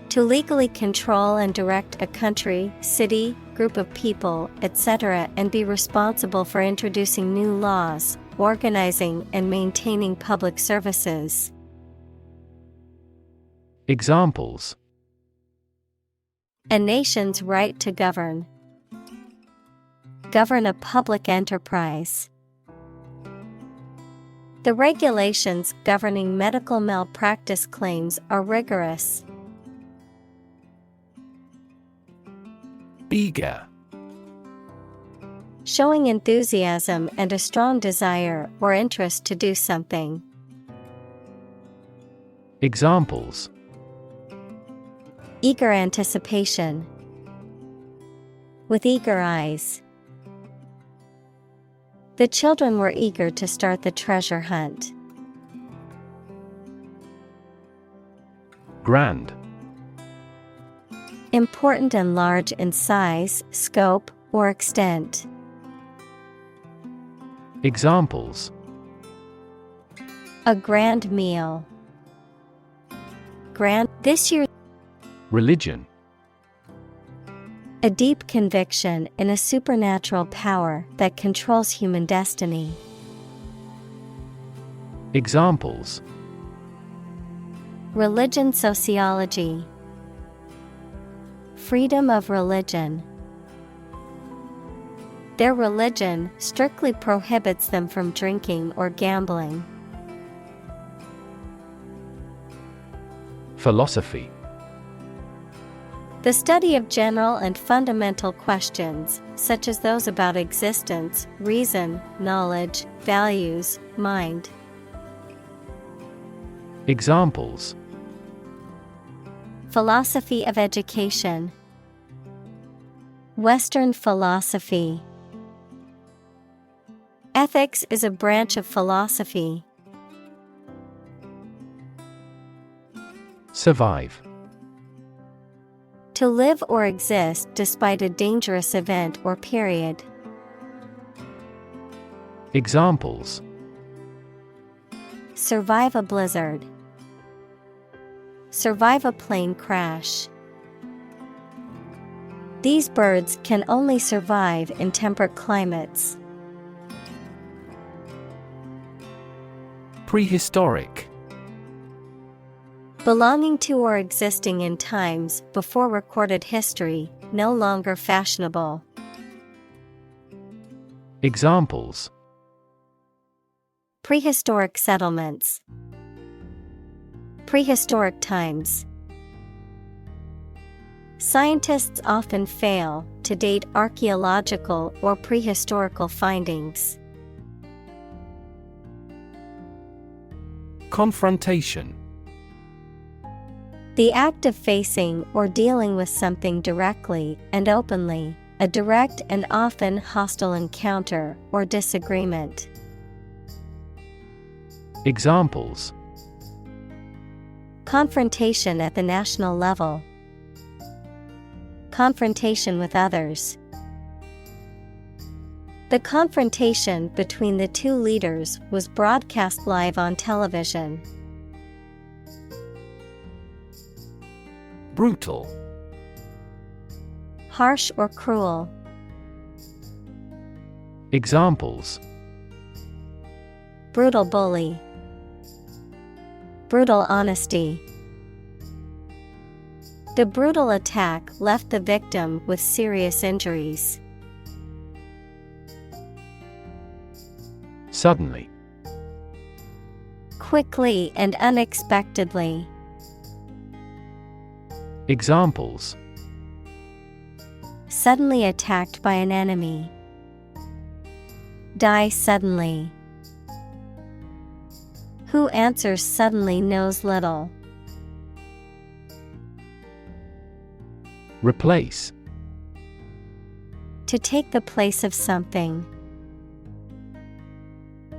To legally control and direct a country, city, group of people, etc., and be responsible for introducing new laws, organizing and maintaining public services. Examples: A nation's right to govern. Govern a public enterprise. The regulations governing medical malpractice claims are rigorous. Eager. Showing enthusiasm and a strong desire or interest to do something. Examples: Eager anticipation. With eager eyes. The children were eager to start the treasure hunt. Grand. Important and large in size, scope, or extent. Examples: A grand meal. Grand this year. Religion. A deep conviction in a supernatural power that controls human destiny. Examples: Religion sociology. Freedom of religion. Their religion strictly prohibits them from drinking or gambling. Philosophy. The study of general and fundamental questions, such as those about existence, reason, knowledge, values, mind. Examples: Philosophy of education. Western philosophy. Ethics is a branch of philosophy. Survive. To live or exist despite a dangerous event or period. Examples: Survive a blizzard. Survive a plane crash. These birds can only survive in temperate climates. Prehistoric. Belonging to or existing in times before recorded history, no longer fashionable. Examples: Prehistoric settlements. Prehistoric times. Scientists often fail to date archaeological or prehistorical findings. Confrontation. The act of facing or dealing with something directly and openly, a direct and often hostile encounter or disagreement. Examples: Confrontation at the national level. Confrontation with others. The confrontation between the two leaders was broadcast live on television. Brutal. Harsh or cruel. Examples: Brutal bully. Brutal honesty. The brutal attack left the victim with serious injuries. Suddenly. Quickly and unexpectedly. Examples: Suddenly attacked by an enemy. Die suddenly. Who answers suddenly knows little. Replace. To take the place of something.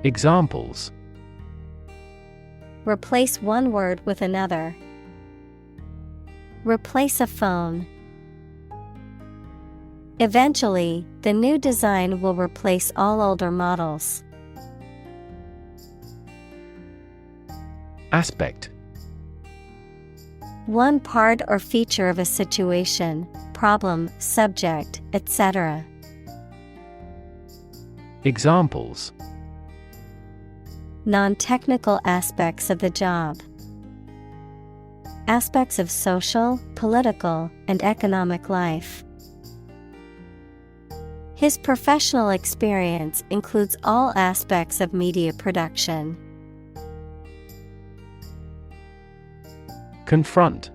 Examples: Replace one word with another. Replace a phone. Eventually, the new design will replace all older models. Aspect. One part or feature of a situation, problem, subject, etc. Examples: Non-technical aspects of the job. Aspects of social, political, and economic life. His professional experience includes all aspects of media production. Confront.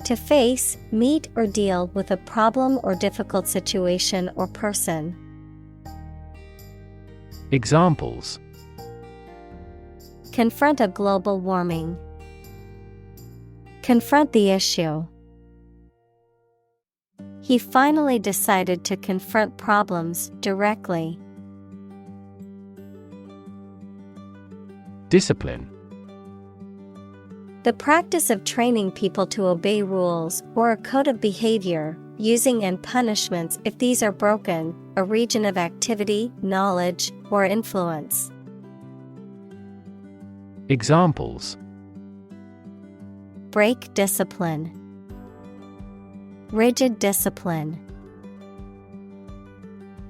To face, meet, or deal with a problem or difficult situation or person. Examples: Confront a global warming. Confront the issue. He finally decided to confront problems directly. Discipline. The practice of training people to obey rules or a code of behavior, using and punishments if these are broken, a region of activity, knowledge, or influence. Examples: Break discipline. Rigid discipline.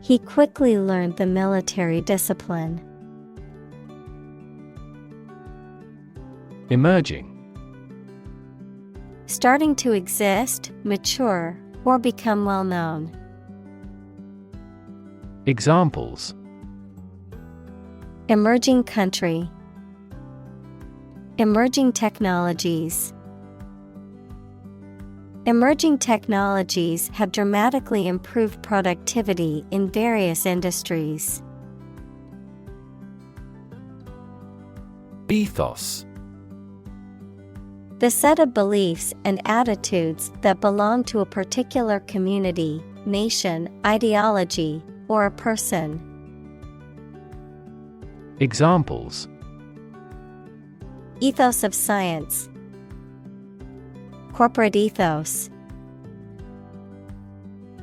He quickly learned the military discipline. Emerging. Starting to exist, mature, or become well known. Examples: Emerging country. Emerging technologies. Emerging technologies have dramatically improved productivity in various industries. Ethos. The set of beliefs and attitudes that belong to a particular community, nation, ideology, or a person. Examples: Ethos of science. Corporate ethos.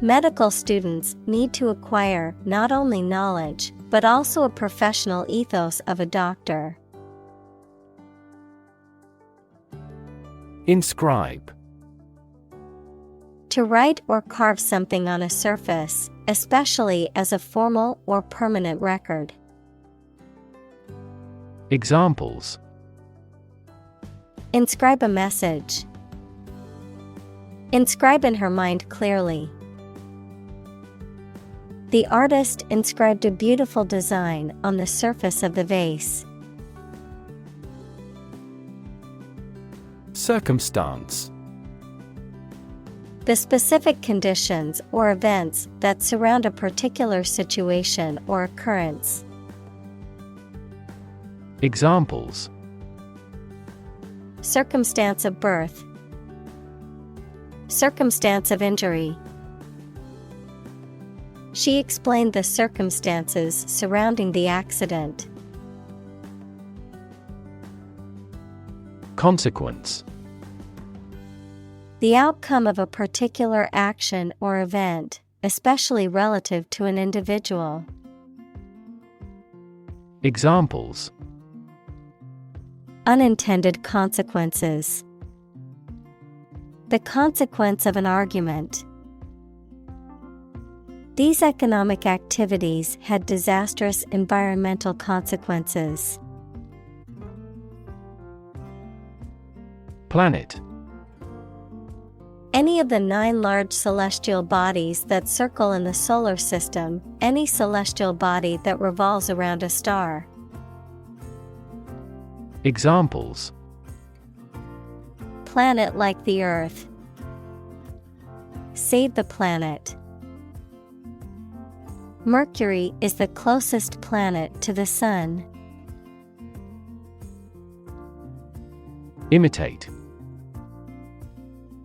Medical students need to acquire not only knowledge, but also a professional ethos of a doctor. Inscribe. To write or carve something on a surface, especially as a formal or permanent record. Examples: Inscribe a message. Inscribe in her mind clearly. The artist inscribed a beautiful design on the surface of the vase. Circumstance. The specific conditions or events that surround a particular situation or occurrence. Examples: Circumstance of birth. Circumstance of injury. She explained the circumstances surrounding the accident. Consequence. The outcome of a particular action or event, especially relative to an individual. Examples: Unintended consequences. The consequence of an argument. These economic activities had disastrous environmental consequences. Planet. Any of the 9 large celestial bodies that circle in the solar system, any celestial body that revolves around a star. Examples: Planet like the Earth. Save the planet. Mercury is the closest planet to the Sun. Imitate.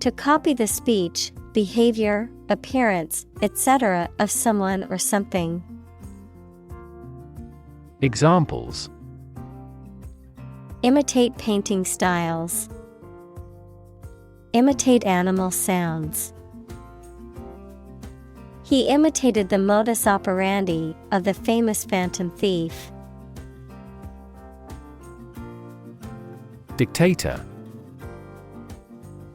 To copy the speech, behavior, appearance, etc. of someone or something. Examples: Imitate painting styles. Imitate animal sounds. He imitated the modus operandi of the famous phantom thief. Dictator.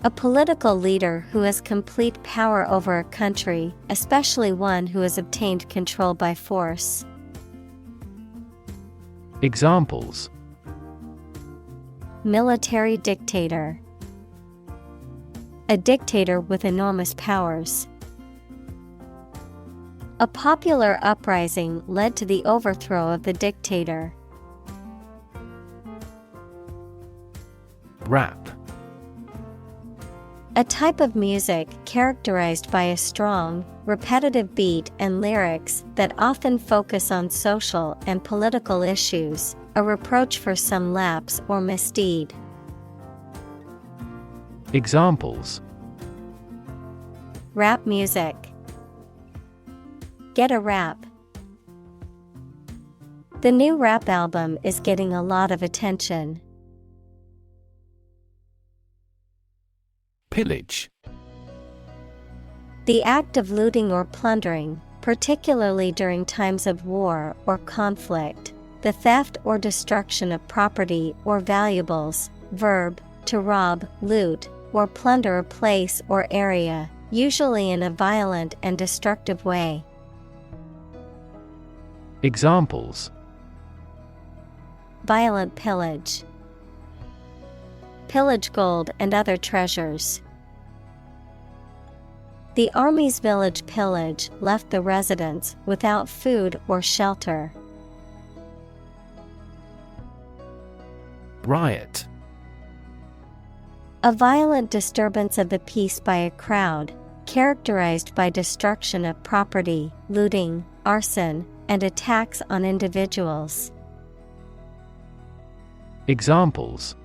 A political leader who has complete power over a country, especially one who has obtained control by force. Examples: Military dictator. A dictator with enormous powers. A popular uprising led to the overthrow of the dictator. Rap. A type of music characterized by a strong, repetitive beat and lyrics that often focus on social and political issues, a reproach for some lapse or misdeed. Examples: Rap music. Get a rap. The new rap album is getting a lot of attention. Pillage. The act of looting or plundering, particularly during times of war or conflict. The theft or destruction of property or valuables. Verb, to rob, loot, or plunder a place or area, usually in a violent and destructive way. Examples: Violent pillage. Pillage gold and other treasures. The army's village pillage left the residents without food or shelter. Riot. A violent disturbance of the peace by a crowd, characterized by destruction of property, looting, arson, and attacks on individuals. Examples: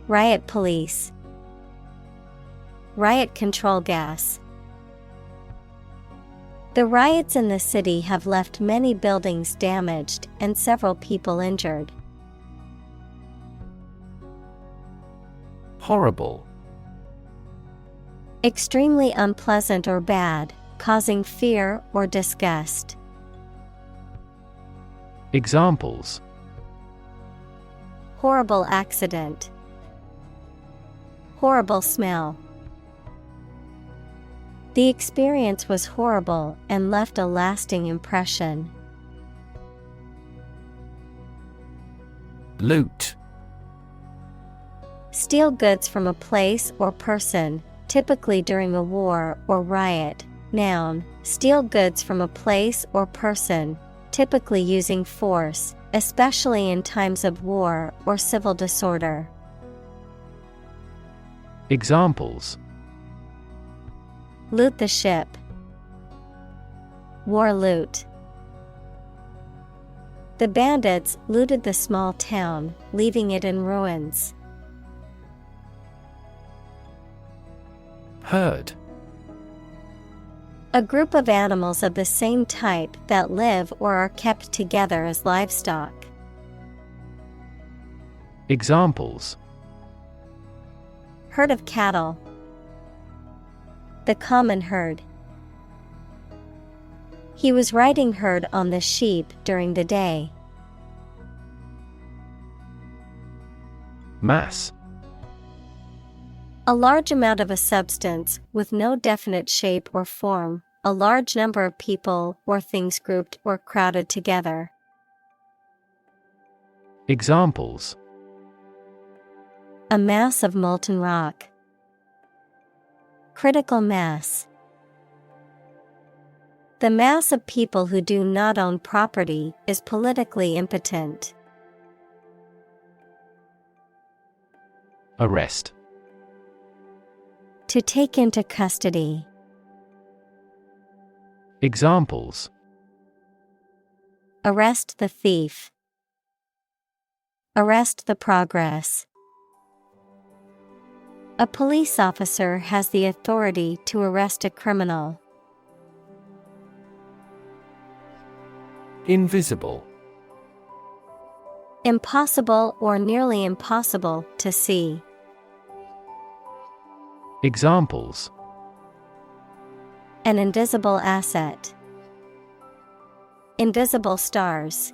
Riot police. Riot control gas. The riots in the city have left many buildings damaged and several people injured. Horrible. Extremely unpleasant or bad, causing fear or disgust. Examples: Horrible accident. Horrible smell. The experience was horrible and left a lasting impression. Loot. Steal goods from a place or person, typically during a war or riot. Noun, steal goods from a place or person, typically using force, especially in times of war or civil disorder. Examples: Loot the ship. War loot. The bandits looted the small town, leaving it in ruins. Herd. A group of animals of the same type that live or are kept together as livestock. Examples: Herd of cattle. The common herd. He was riding herd on the sheep during the day. Mass. A large amount of a substance with no definite shape or form, a large number of people or things grouped or crowded together. Examples: A mass of molten rock. Critical mass. The mass of people who do not own property is politically impotent. Arrest. To take into custody. Examples. Arrest the thief. Arrest the progress. A police officer has the authority to arrest a criminal. Invisible. Impossible or nearly impossible to see. Examples. An invisible asset. Invisible stars.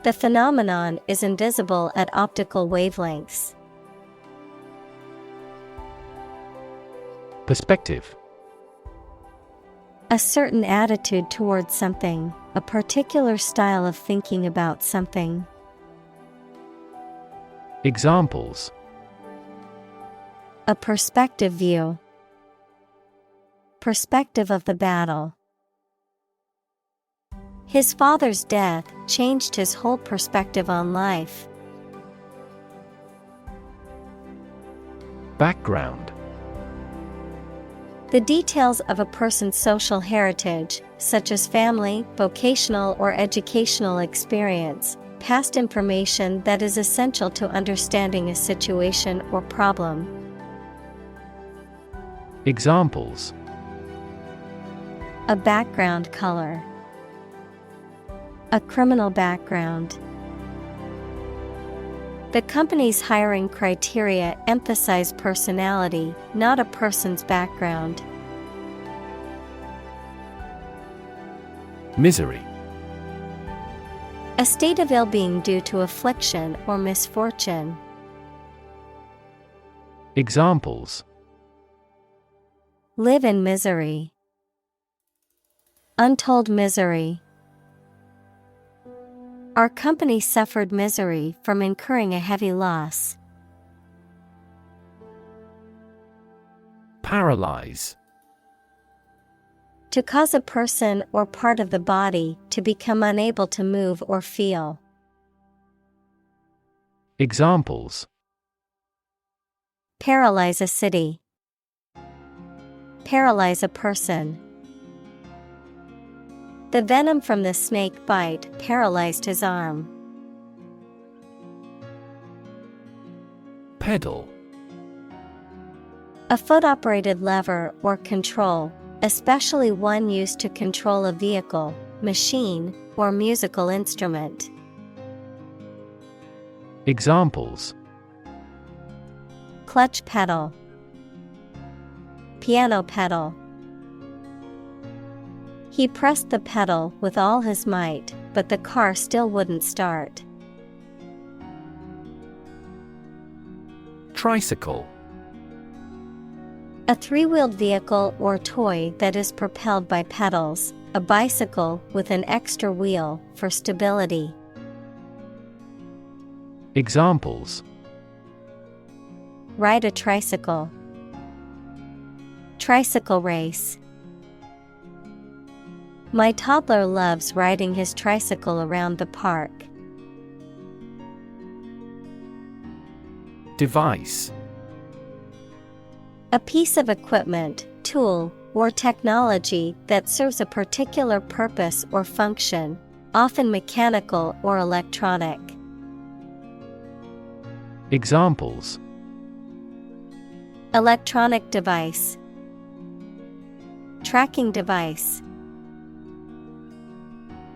The phenomenon is invisible at optical wavelengths. Perspective. A certain attitude towards something, a particular style of thinking about something. Examples. A perspective view. Perspective of the battle. His father's death changed his whole perspective on life. Background. The details of a person's social heritage, such as family, vocational or educational experience, past information that is essential to understanding a situation or problem. Examples. A background color. A criminal background. The company's hiring criteria emphasize personality, not a person's background. Misery. A state of ill-being due to affliction or misfortune. Examples. Live in misery. Untold misery. Our company suffered misery from incurring a heavy loss. Paralyze. To cause a person or part of the body to become unable to move or feel. Examples. Paralyze a city. Paralyze a person. The venom from the snake bite paralyzed his arm. Pedal. A foot-operated lever or control, especially one used to control a vehicle, machine, or musical instrument. Examples. Clutch pedal. Piano pedal. He pressed the pedal with all his might, but the car still wouldn't start. Tricycle. A three-wheeled vehicle or toy that is propelled by pedals, a bicycle with an extra wheel for stability. Examples. Ride a tricycle. Tricycle race. My toddler loves riding his tricycle around the park. Device. A piece of equipment, tool, or technology that serves a particular purpose or function, often mechanical or electronic. Examples. Electronic device. Tracking device.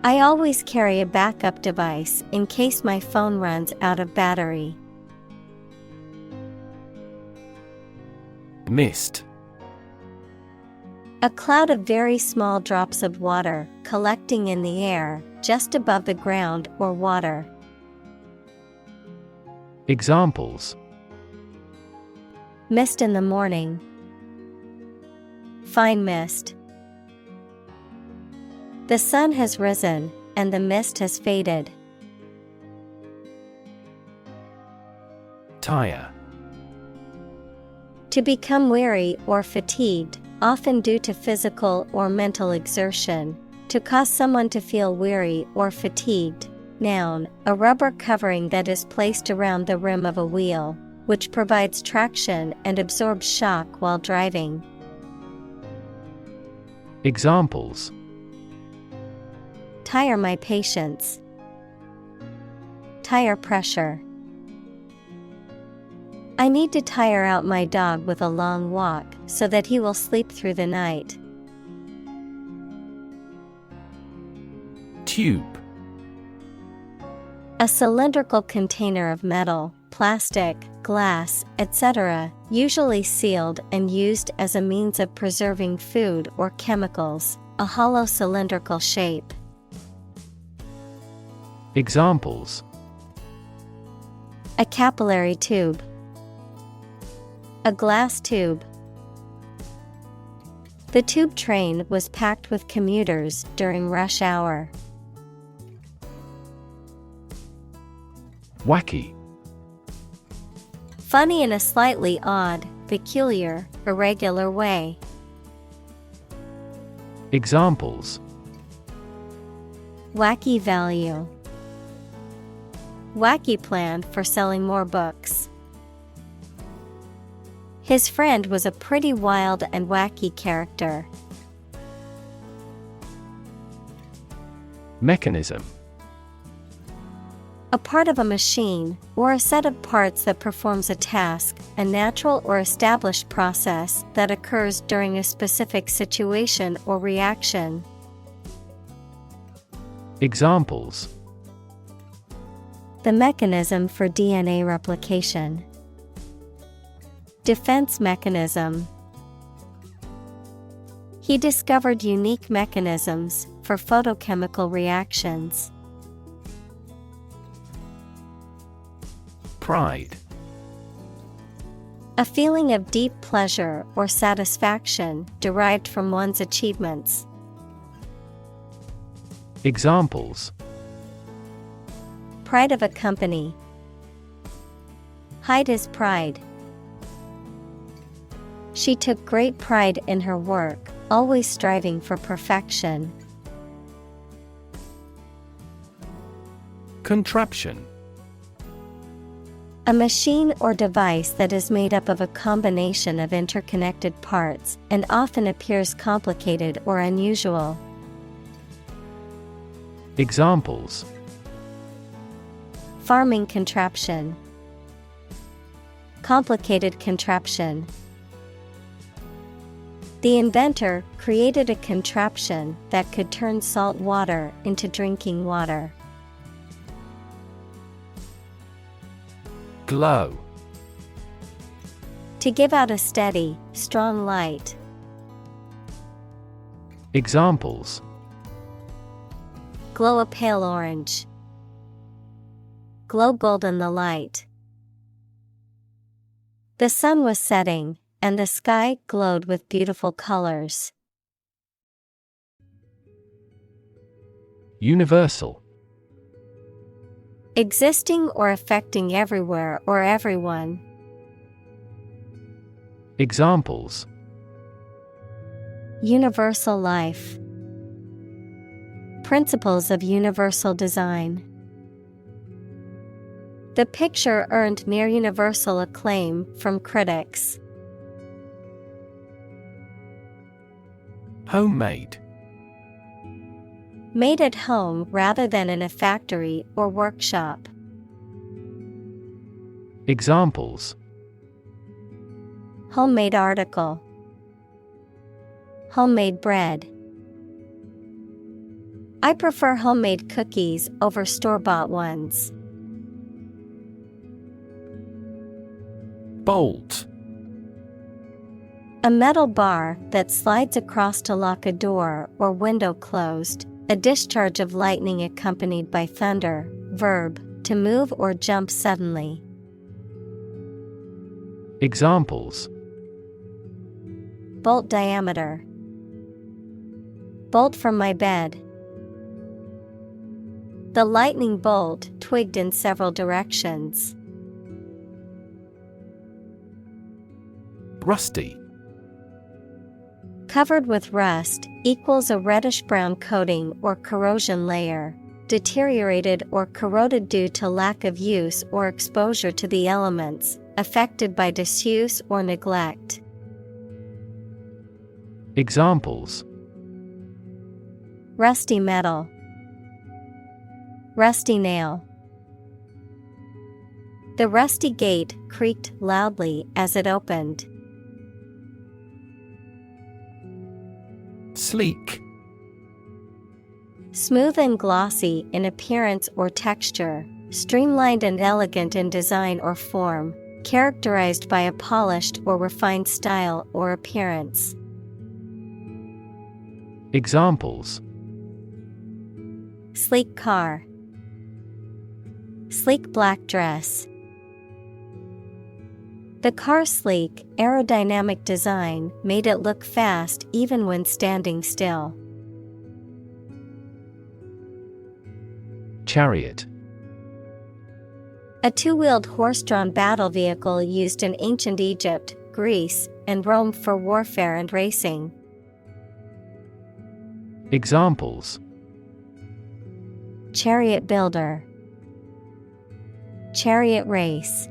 I always carry a backup device in case my phone runs out of battery. Mist. A cloud of very small drops of water collecting in the air, just above the ground or water. Examples. Mist in the morning. Fine mist. The sun has risen, and the mist has faded. Tire. To become weary or fatigued, often due to physical or mental exertion. To cause someone to feel weary or fatigued. Noun, a rubber covering that is placed around the rim of a wheel, which provides traction and absorbs shock while driving. Examples: Tire my patience. Tire pressure. I need to tire out my dog with a long walk so that he will sleep through the night. Tube. A cylindrical container of metal, plastic, glass, etc., usually sealed and used as a means of preserving food or chemicals, a hollow cylindrical shape. Examples: A capillary tube. A glass tube. The tube train was packed with commuters during rush hour. Wacky. Funny in a slightly odd, peculiar, irregular way. Examples: Wacky value. Wacky plan for selling more books. His friend was a pretty wild and wacky character. Mechanism. A part of a machine, or a set of parts that performs a task, a natural or established process that occurs during a specific situation or reaction. Examples: The mechanism for DNA replication. Defense mechanism. He discovered unique mechanisms for photochemical reactions. Pride. A feeling of deep pleasure or satisfaction derived from one's achievements. Examples: Pride of a company. Hide his pride. She took great pride in her work, always striving for perfection. Contraption. A machine or device that is made up of a combination of interconnected parts and often appears complicated or unusual. Examples: Farming contraption. Complicated contraption. The inventor created a contraption that could turn salt water into drinking water. Glow. To give out a steady, strong light. Examples: Glow a pale orange. Glow golden the light. The sun was setting, and the sky glowed with beautiful colors. Universal. Existing or affecting everywhere or everyone. Examples: Universal life. Principles of universal design. The picture earned near universal acclaim from critics. Homemade. Made at home rather than in a factory or workshop. Examples: Homemade article. Homemade bread. I prefer homemade cookies over store-bought ones. Bolt. A metal bar that slides across to lock a door or window closed. A discharge of lightning accompanied by thunder. Verb, to move or jump suddenly. Examples: Bolt diameter. Bolt from my bed. The lightning bolt twigged in several directions. Rusty. Covered with rust equals a reddish-brown coating or corrosion layer, deteriorated or corroded due to lack of use or exposure to the elements, affected by disuse or neglect. Examples: Rusty metal, rusty nail. The rusty gate creaked loudly as it opened. Sleek. Smooth and glossy in appearance or texture, streamlined and elegant in design or form, characterized by a polished or refined style or appearance. Examples: Sleek car, sleek black dress. The car's sleek, aerodynamic design made it look fast even when standing still. Chariot. A two-wheeled horse-drawn battle vehicle used in ancient Egypt, Greece, and Rome for warfare and racing. Examples: Chariot builder, chariot race.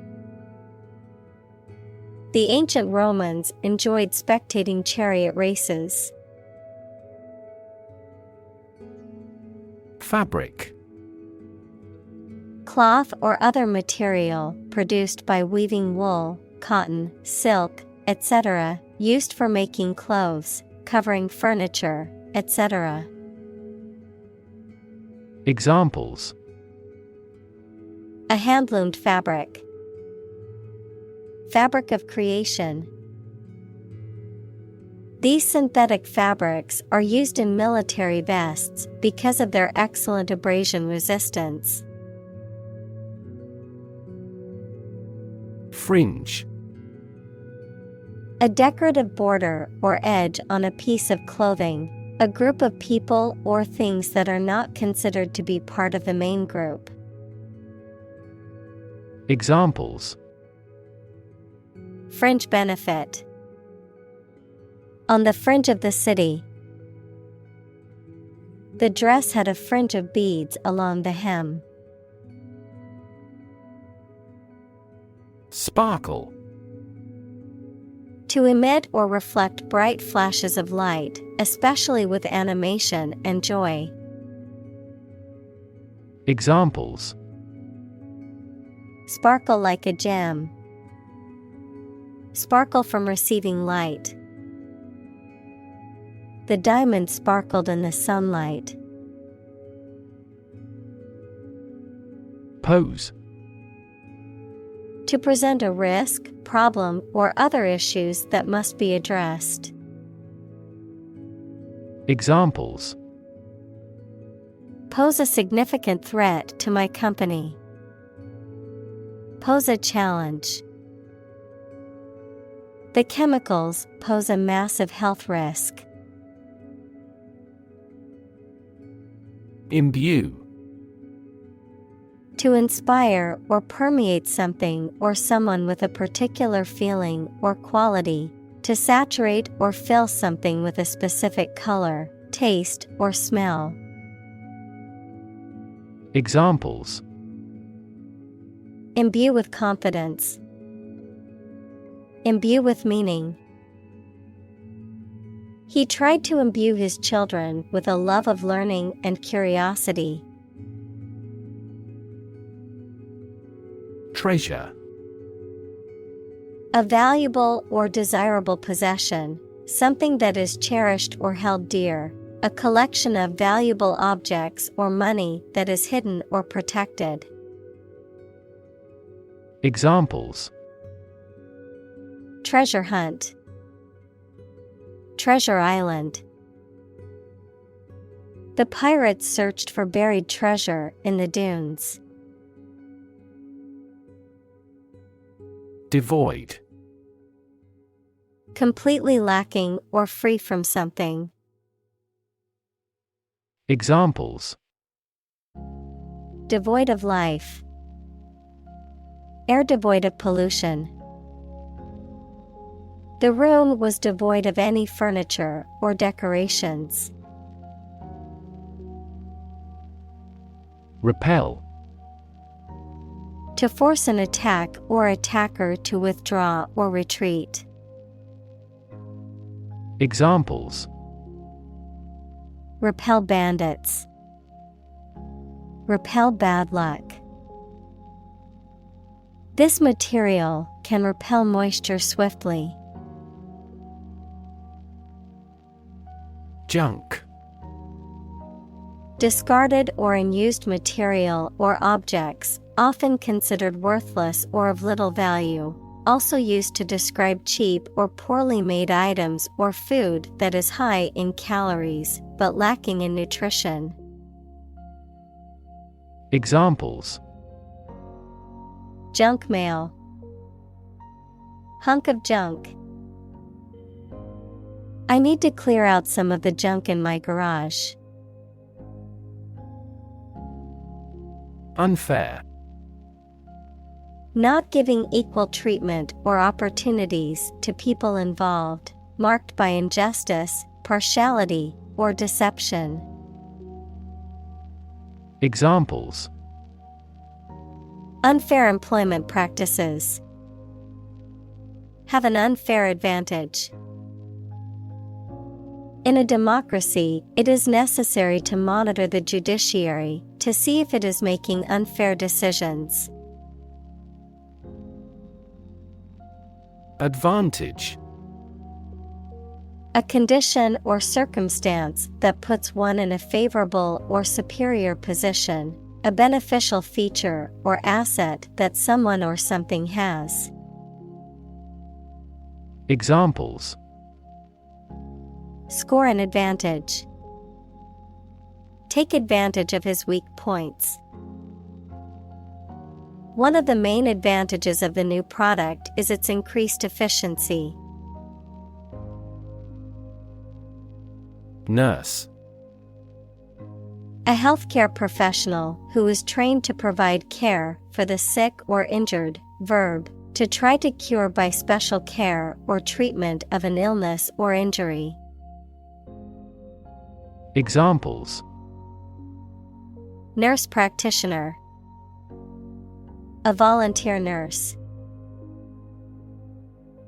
The ancient Romans enjoyed spectating chariot races. Fabric. Cloth or other material produced by weaving wool, cotton, silk, etc., used for making clothes, covering furniture, etc. Examples: A hand-loomed fabric, fabric of creation. These synthetic fabrics are used in military vests because of their excellent abrasion resistance. Fringe. A decorative border or edge on a piece of clothing, a group of people or things that are not considered to be part of the main group. Examples: Fringe benefit. On the fringe of the city. The dress had a fringe of beads along the hem. Sparkle. To emit or reflect bright flashes of light, especially with animation and joy. Examples: Sparkle like a gem. Sparkle from receiving light. The diamond sparkled in the sunlight. Pose. To present a risk, problem, or other issues that must be addressed. Examples: Pose a significant threat to my company. Pose a challenge. The chemicals pose a massive health risk. Imbue. To inspire or permeate something or someone with a particular feeling or quality, to saturate or fill something with a specific color, taste, or smell. Examples: Imbue with confidence. Imbue with meaning. He tried to imbue his children with a love of learning and curiosity. Treasure. A valuable or desirable possession, something that is cherished or held dear, a collection of valuable objects or money that is hidden or protected. Examples: Treasure hunt. Treasure island. The pirates searched for buried treasure in the dunes. Devoid. Completely lacking or free from something. Examples: Devoid of life. Air devoid of pollution. The room was devoid of any furniture or decorations. Repel. To force an attack or attacker to withdraw or retreat. Examples: Repel bandits. Repel bad luck. This material can repel moisture swiftly. Junk. Discarded or unused material or objects, often considered worthless or of little value, also used to describe cheap or poorly made items or food that is high in calories but lacking in nutrition. Examples: Junk mail. Hunk of junk. I need to clear out some of the junk in my garage. Unfair. Not giving equal treatment or opportunities to people involved, marked by injustice, partiality, or deception. Examples: Unfair employment practices. Have an unfair advantage. In a democracy, it is necessary to monitor the judiciary to see if it is making unfair decisions. Advantage. A condition or circumstance that puts one in a favorable or superior position, a beneficial feature or asset that someone or something has. Examples: Score an advantage. Take advantage of his weak points. One of the main advantages of the new product is its increased efficiency. Nurse. A healthcare professional who is trained to provide care for the sick or injured. Verb: to try to cure by special care or treatment of an illness or injury. Examples: Nurse practitioner. A volunteer nurse.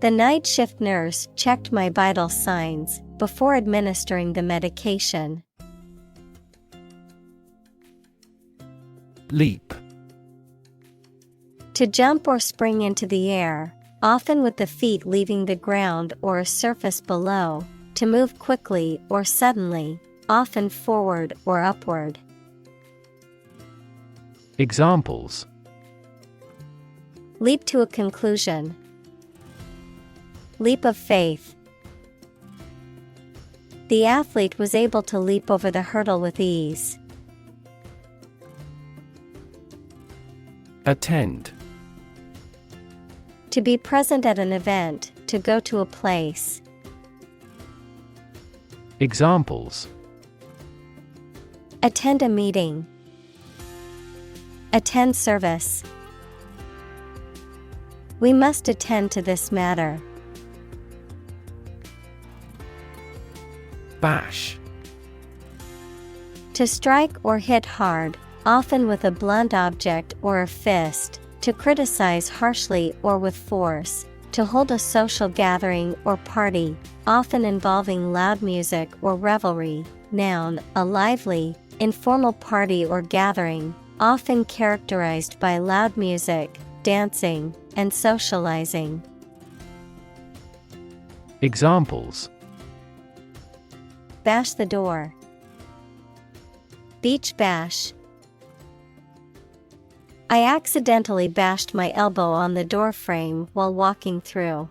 The night shift nurse checked my vital signs before administering the medication. Leap. To jump or spring into the air, often with the feet leaving the ground or a surface below, to move quickly or suddenly, often forward or upward. Examples: Leap to a conclusion. Leap of faith. The athlete was able to leap over the hurdle with ease. Attend. To be present at an event, to go to a place. Examples: Attend a meeting. Attend service. We must attend to this matter. Bash. To strike or hit hard, often with a blunt object or a fist, to criticize harshly or with force, to hold a social gathering or party, often involving loud music or revelry. Noun: a lively, informal party or gathering, often characterized by loud music, dancing, and socializing. Examples: Bash the door. Beach bash. I accidentally bashed my elbow on the door frame while walking through.